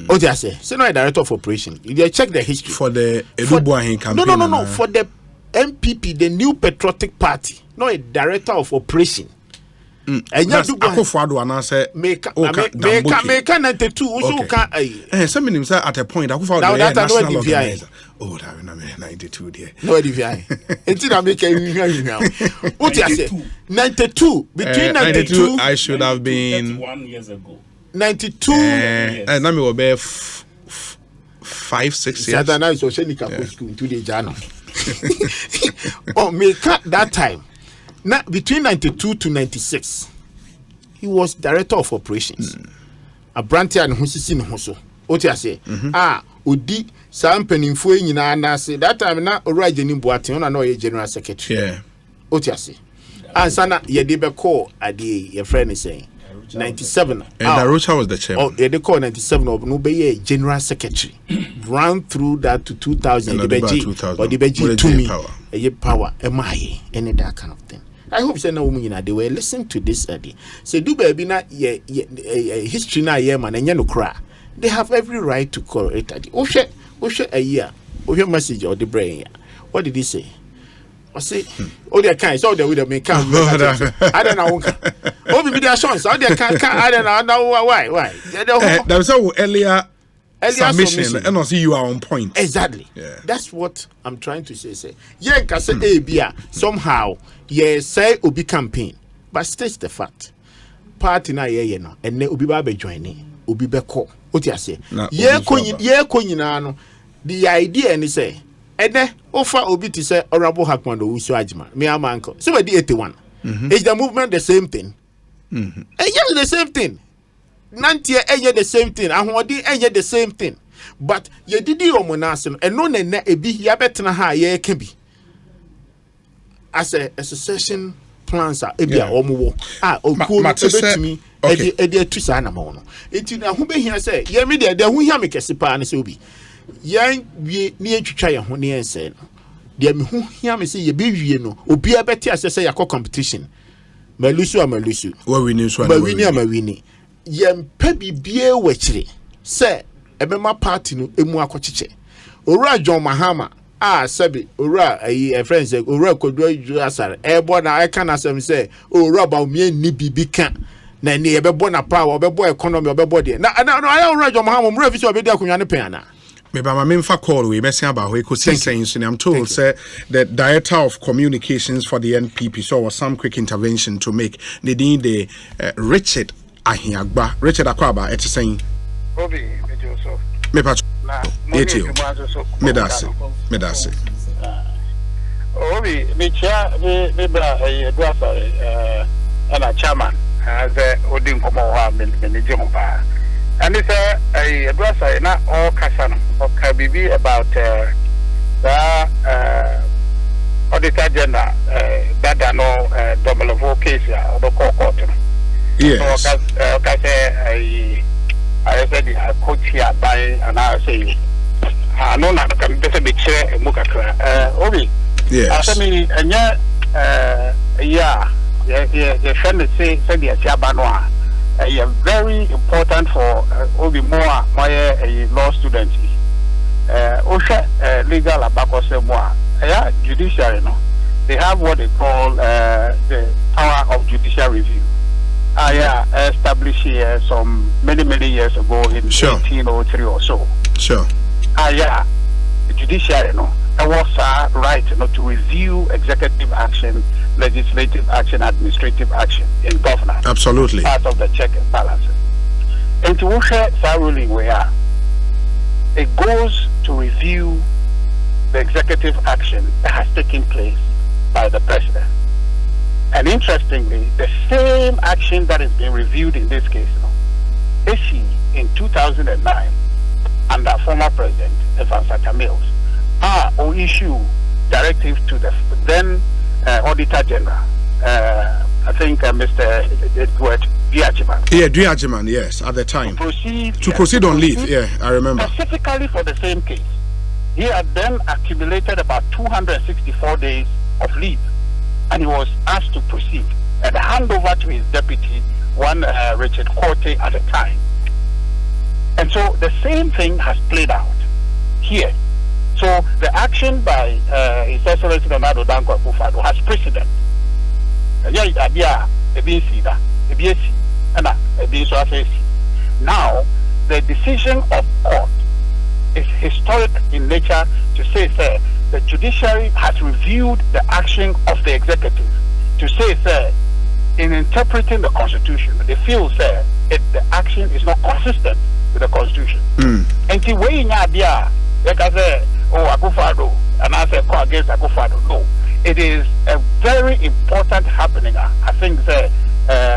What I say no a director of operation. You check the history for the Edubuahin campaign. No. For the MPP, the New Patriotic Party, no a director of operation. And Akufo-Addo anase make 92 also can some say at a point Akufo-Addo national organizer. Oh, that was 92 there. No, if I. Until I make a what I say? 92. Between 92, I should have been 31 years ago. 92. And I will be 5, 6 years. Saturday night, so she can go school to the journal. Oh, me cut that time. Now, between 92 to 96, he was director of operations. A branch and who's in Hoso. What I say? Odi some pennyfo nyina na say that time na origin Boate on no general secretary. Yeah. What you say? Answer na ye dey be call ade your friend is saying 97. And Darucha was the chairman. Oh, they call 97 of no be general secretary. Run through that to 2000 the beji or the beji to me a power am I any that kind of thing. I hope say no woman they were listen to this idea. Say do baby na ye history na ye man and no cry. They have every right to correct it. Oshe a year. Oshe message or the brain. What did he say? I say, oh, they can't. So they would have been come. I don't know. Oh, maybe they are sons. So they can't. I don't know why. There was a earlier submission, and also you are on point. Exactly. Yeah. That's what I'm trying to say. Say, yeah, can say Abia somehow. Yeah, say Obi campaign, but states the fact. Party na yeah, you know, and then Obi Babe joining. Obi be call. What you say? Yeah, nyina no. The idea and say, ede offer Obi to say Honorable Hackman Owusu Agyeman. Me am uncle. So we 81. Is the movement the same thing? It's the same thing. Nanti the same thing. Ahodi the same thing. But ye didi omonase no eno na ebi ya betena ha ye ka bi. As a succession plans are ebia omowo. Okuo no ebetumi edi atu sa na mo no. Enti na ho behia say ye me de ho hia me kese pa na se obi. Yan wie ni etwitwa ye ho ne ense no. De me ho hia me say ye be wie no. Obi abeti ase say yakọ competition. Malusu. What we need so na mawini. Ye mpa bibie wachire. Say ebema party no emu akọchiche. Ora John Mahama sabi ora friends ora Kodwo Asare ebo na eka na asem say ora ba me ni bibi kan na ni ebebo na power obebo economy obebo de na I ora John Mahama mra fi so obedi akunwa ne pen ana me ba ma fa call we be say about Ekosiisen. I'm told say the director of communications for the NPP so some quick intervention to make the Richard Ahiagba Richard Akwaba et saying Obi Mejoso me pa Medase. Obi, me chair, me bra a drafter, and a chairman, as a Odin Komoha, Minijumba. And it's a drafter, not all Cassan, or Kabibi about the auditor general, that no double case, or the court. Yes. I said I coach here by and I say I know not can better be chair and mukakra. Obi. Yes. I mean the friend say the Chabanoa. Very important for Obi more my law student. Osha legal abakose more. Judiciary no. They have what they call the power of judicial review. Established here some many years ago in 1803 or so. Sure. The judiciary no. It was right to review executive action, legislative action, administrative action in governance. Absolutely. Part of the check and balances. And to share that ruling where it goes to review the executive action that has taken place by the president. And interestingly, the same action that is being reviewed in this case, issued in 2009 under former President Evans Atta Mills, or issue directive to the then Auditor General, I think Mr. Edward Duajiman. Yeah, Duajiman, yes, at the time. To proceed on leave, yeah, I remember. Specifically for the same case. He had then accumulated about 264 days of leave. And he was asked to proceed and hand over to his deputy, one Richard Corte at the time. And so the same thing has played out here. So the action by His Excellency Leonardo Danko Akufo-Addo has precedent. Now, the decision of court is historic in nature to say, sir, the judiciary has reviewed the action of the executive. To say, sir, in interpreting the Constitution, they feel, sir, the action is not consistent with the Constitution. And the way in idea, like I say, Akufo-Addo, and I say, go against Akufo-Addo. No, it is a very important happening. I think that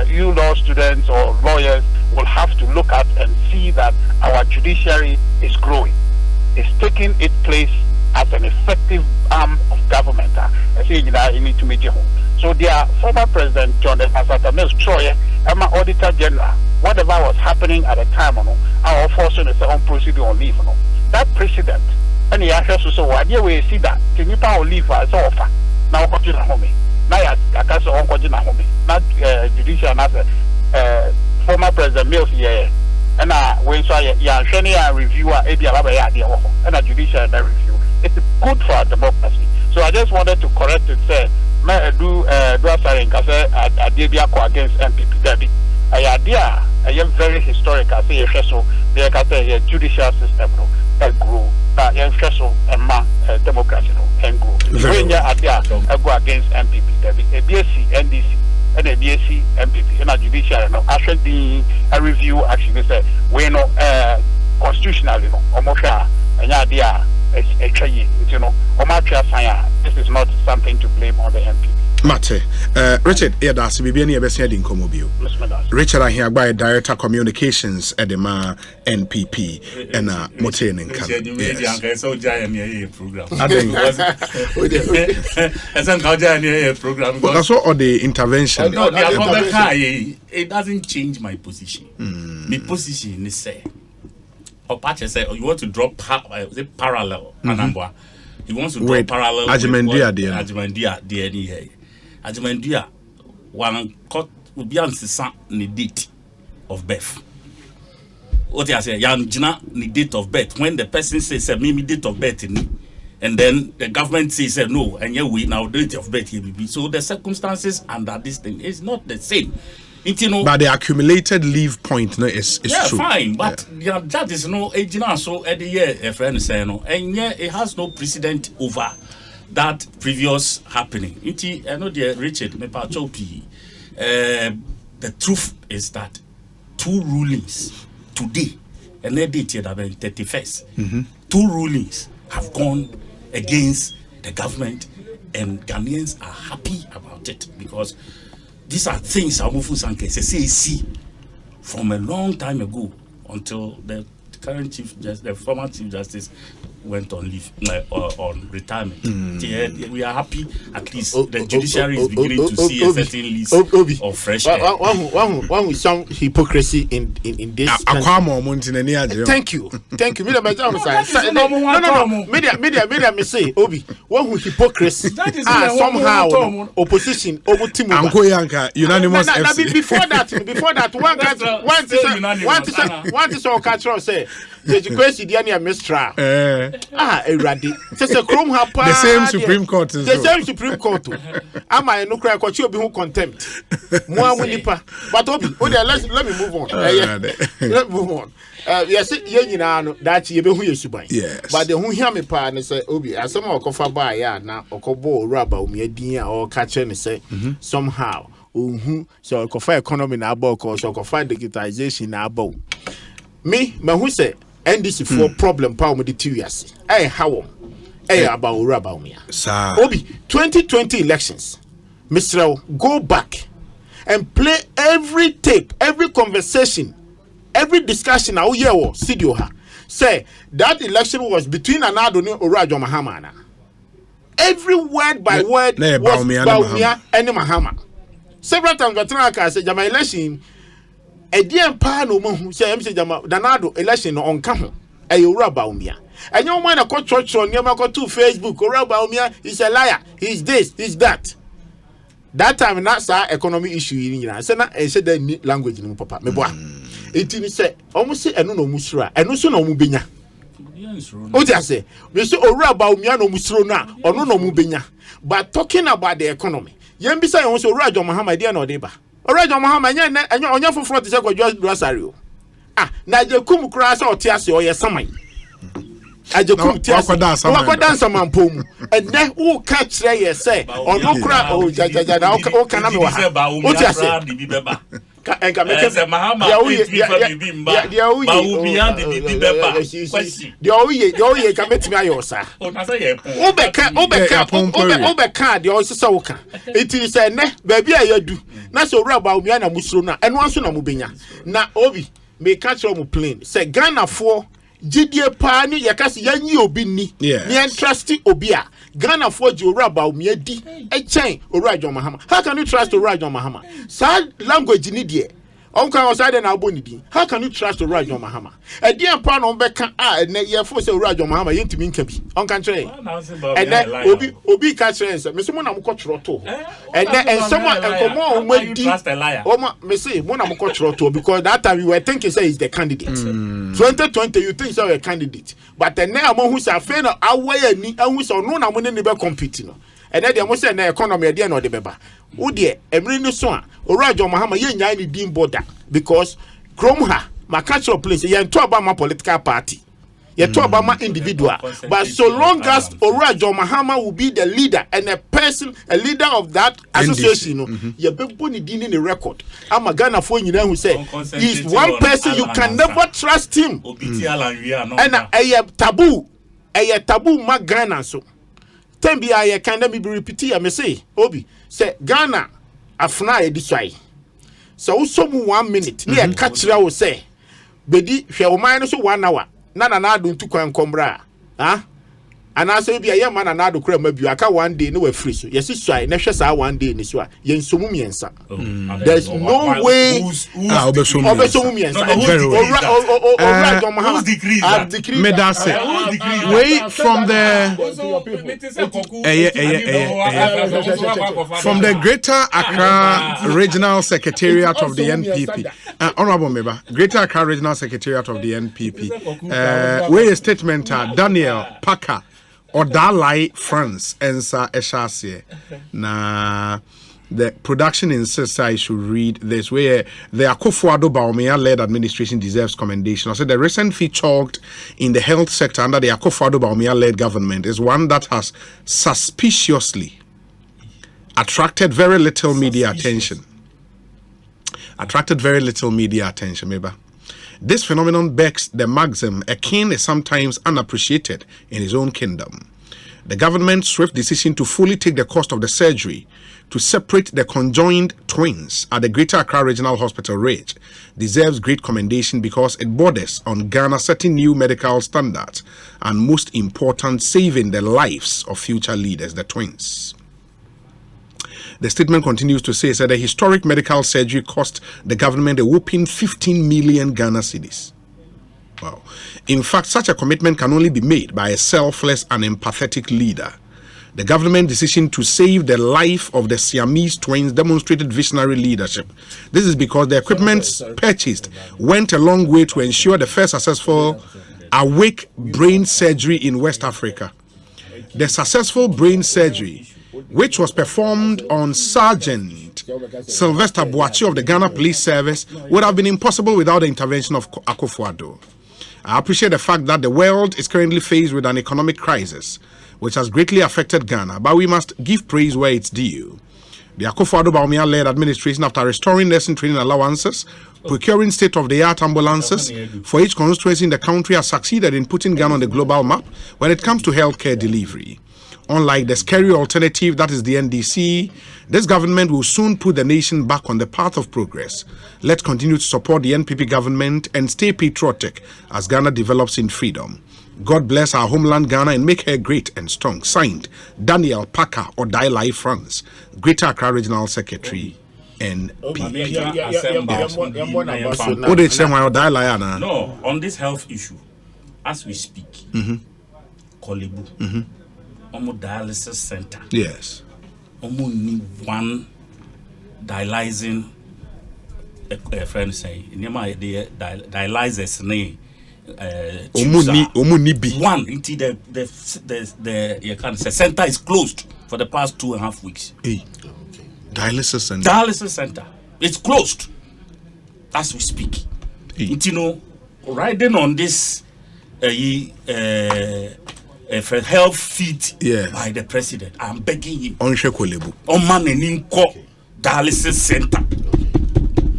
you law students or lawyers will have to look at and see that our judiciary is growing. It's taking its place as an effective arm of government. I say you need to make it home. So their former president, John Mills Troy, and my auditor general, whatever was happening at the time, our forcing is on procedure on leave. That precedent, and the actual so why do we see that? Can you power leave as offer? Now, what you know, now I can't say on what you know, not judicial, not former president Mills, yeah. And when so yeah, Shani and reviewer, and a judicial review. It's good for our democracy. So I just wanted to correct it. Say, do sorry, because I did against MPP. Debbie, I idea. I am very historic. I say so. They can say judicial system and grow. Young so and democracy and grow. When you idea, I go against MPP. Debbie, a BSc, NDC. And a BSc MPP and a judicial no actually a review actually say we no constitutionally no almost and idea is actually you know this is not something to blame on the MPP. Mate, Richard, that's Bibiani Ebesia in Comobio. Richard, I hear by Director Communications at the NPP and Motain and program. But that's what the intervention. No, it doesn't change my position. My position is say, or Pache say, you want to draw parallel. He wants to draw parallel. Ajimendia, Ajimendia, one cut will be answer the date of birth. What I say, Yanjina, the date of birth. When the person says, "Maybe date of birth," and then the government says, "No," and yeah, we now date of birth here will be. So the circumstances under this thing is not the same. But the accumulated leave point is true. Fine, but that is no agent. So at the year, a friend say no, and yeah, it has no precedent over that previous happening. I know the Richard Mepachopi. The truth is that two rulings today, and they dated about 31st. Two rulings have gone against the government, and Ghanaians are happy about it because these are things Amufu Sanke say from a long time ago until the current the former Chief Justice went on leave on retirement. We are happy at least the judiciary is beginning to see a certain list of fresh air. One with some hypocrisy in this. Thank you. Media me say Obi one who hypocrisy somehow opposition over team unanimous. Before that one is all catch say the education the mistra eradi say chrome hapa the same Supreme Court am I no cry kwachi obi who contempt mo nipa but Obi let me move on let me move on yes ye nyina no that ye be hu yesuban but the hu hia me pa ne say Obi asem okofa ba ya na okobo raba omiadin a o ka che ne say somehow so okofa economy na aba so okofa digitalization na aba me who say NDC for problem pa mo de tiwiase how about raba omia Obi 2020 elections Mr. go back and play every tape, every conversation, every discussion now here or studio ha say that election was between Anado and Orajo Mahama. Every word by word was Baumia and Mahama. Several times Gatraka said Jama election a dear pano who say MC Jama Danado election on Kaho a Ura Baumia. And you mind a court church on Yamako to Facebook or Baumia is a liar, he's this, he's that. That time not sa economy issue in Iran. Say na said the language in papa. Me boa. It say almost say eno no musura. Eno so no mu benya. O ti say we say ora about me no musuro na ono no mu benya. But talking about the economy. Yem bi say say ora John Muhammad dey no dey ba. Ora John Muhammad anya foforo te say kwadwo grocery o. Na je kum kura say o ti ase o ye saman. ajekum tiase wakɔ dance man pom ene wo ka kire ye say ono kra o jajaja na o kana me wa ha o tiase ka enka me ke mahama ya uye ka metimi ayosa obeka de o sisa wo ka iti say ne ba bia yadu na so owura ba umia na musuro na eno anso na mubenya na obi me ka kire mu plain say Ghana for Jidie pa ni yakasi yanyi obi ni ni entrusty obi a Ghana for ji owura ba umia di echen owura John Mahama. How can you trust owura John Mahama? Sad language ni die onka osade na aboni di. How can you trust owura John Mahama? E die pa no beka a ne ye fo se owura John Mahama yentimi nka bi onka nkyere ene obi ka kire nse me se mo na mko troto ene ensoma enkomo omadi oma me se mo na mko troto because that time we were thinking say is the candidate 2020 you think so a candidate but ene amo hu sa fe no awaya ni ahu so no na mo ne be compete no ene de mo se na economy de na o de beba wo de emri ni so a owura John Mahama ye nyan ni dim border because krom ha makachro place ye nto Obama political party ye to Obama individual but so long as owura John Mahama will be the leader and a leader of that association no ye be boni din in the record ama Ghana for nyina who say he's one person you can never trust him and a taboo ma Ghana so tembi aye can me be repeat ya me say obi say Ghana afna e disai so so mu 1 minute ne e catch ra wo say bedi hwe o man so 1 hour na ado ntu kwan kombra ha ana so bia ye ma na ado kura ma aka 1 day ne wa free so yes swai na hwe sa 1 day ni so a ye nsomu miensa there's no way obesomu miensa ora John Mahama medase way from the Greater Accra Regional Secretariat of the NPP honorable member Greater Accra Regional Secretariat of the NPP way a statement Daniel Parker Odalai France Ensa Eshase. Na the production insists I should read this where the Akufo-Addo Bawumia-led administration deserves commendation. I said the recent feat chalked in the health sector under the Akufo-Addo Bawumia-led government is one that has suspiciously attracted very little media attention. Maybe. This phenomenon begs the maxim, a king is sometimes unappreciated in his own kingdom. The government's swift decision to fully take the cost of the surgery to separate the conjoined twins at the Greater Accra Regional Hospital RAGE deserves great commendation because it borders on Ghana setting new medical standards and, most important, saving the lives of future leaders, the twins. The statement continues to say that the historic medical surgery cost the government a whopping 15 million Ghana cedis. Wow. In fact, such a commitment can only be made by a selfless and empathetic leader. The government decision to save the life of the Siamese twins demonstrated visionary leadership. This is because the equipment purchased went a long way to ensure the first successful awake brain surgery in West Africa. The successful brain surgery, which was performed on Sergeant Sylvester Boachi of the Ghana Police Service, would have been impossible without the intervention of Akufo-Addo. I appreciate the fact that the world is currently faced with an economic crisis, which has greatly affected Ghana, but we must give praise where it's due. The Akufo-Addo Bawumia-led administration, after restoring nursing training allowances, procuring state-of-the-art ambulances for each constituency in the country, has succeeded in putting Ghana on the global map when it comes to healthcare delivery. Unlike the scary alternative that is the NDC, this government will soon put the nation back on the path of progress. Let's continue to support the NPP government and stay patriotic as Ghana develops in freedom. God bless our homeland Ghana and make her great and strong. Signed, Daniel Parker Odalai France, Greater Accra Regional Secretary, NPP. No, on this health issue, as we speak, Kolebu. Dialysis center. Yes. Need one dialyzing. A friend say, dialysis name. One until the you can say center is closed for the past 2.5 weeks. Hey. Dialysis center. Dialysis center. It's closed as we speak. Hey. Riding on this a health feed Yes. by the president. I'm begging him. Onhwe kolebu. On man and dialysis center.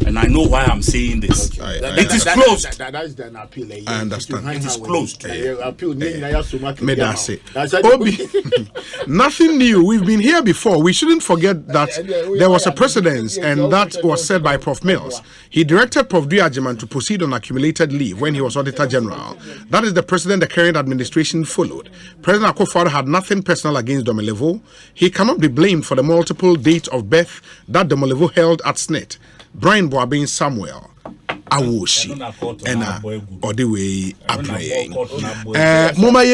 And I know why I'm saying this. It is closed. That is an appeal. I understand. It is closed. Obi, nothing new. We've been here before. We shouldn't forget that there was a precedence, and that was said by Prof. Mills. He directed Prof. Duyajiman to proceed on accumulated leave when he was Auditor General. That is the precedent the current administration followed. President Akufo-Addo had nothing personal against Domolevo. He cannot be blamed for the multiple dates of birth that Domolevo held at SNIT. Brian Boabin Samuel Awoshi and Odiwe Abraying. Moma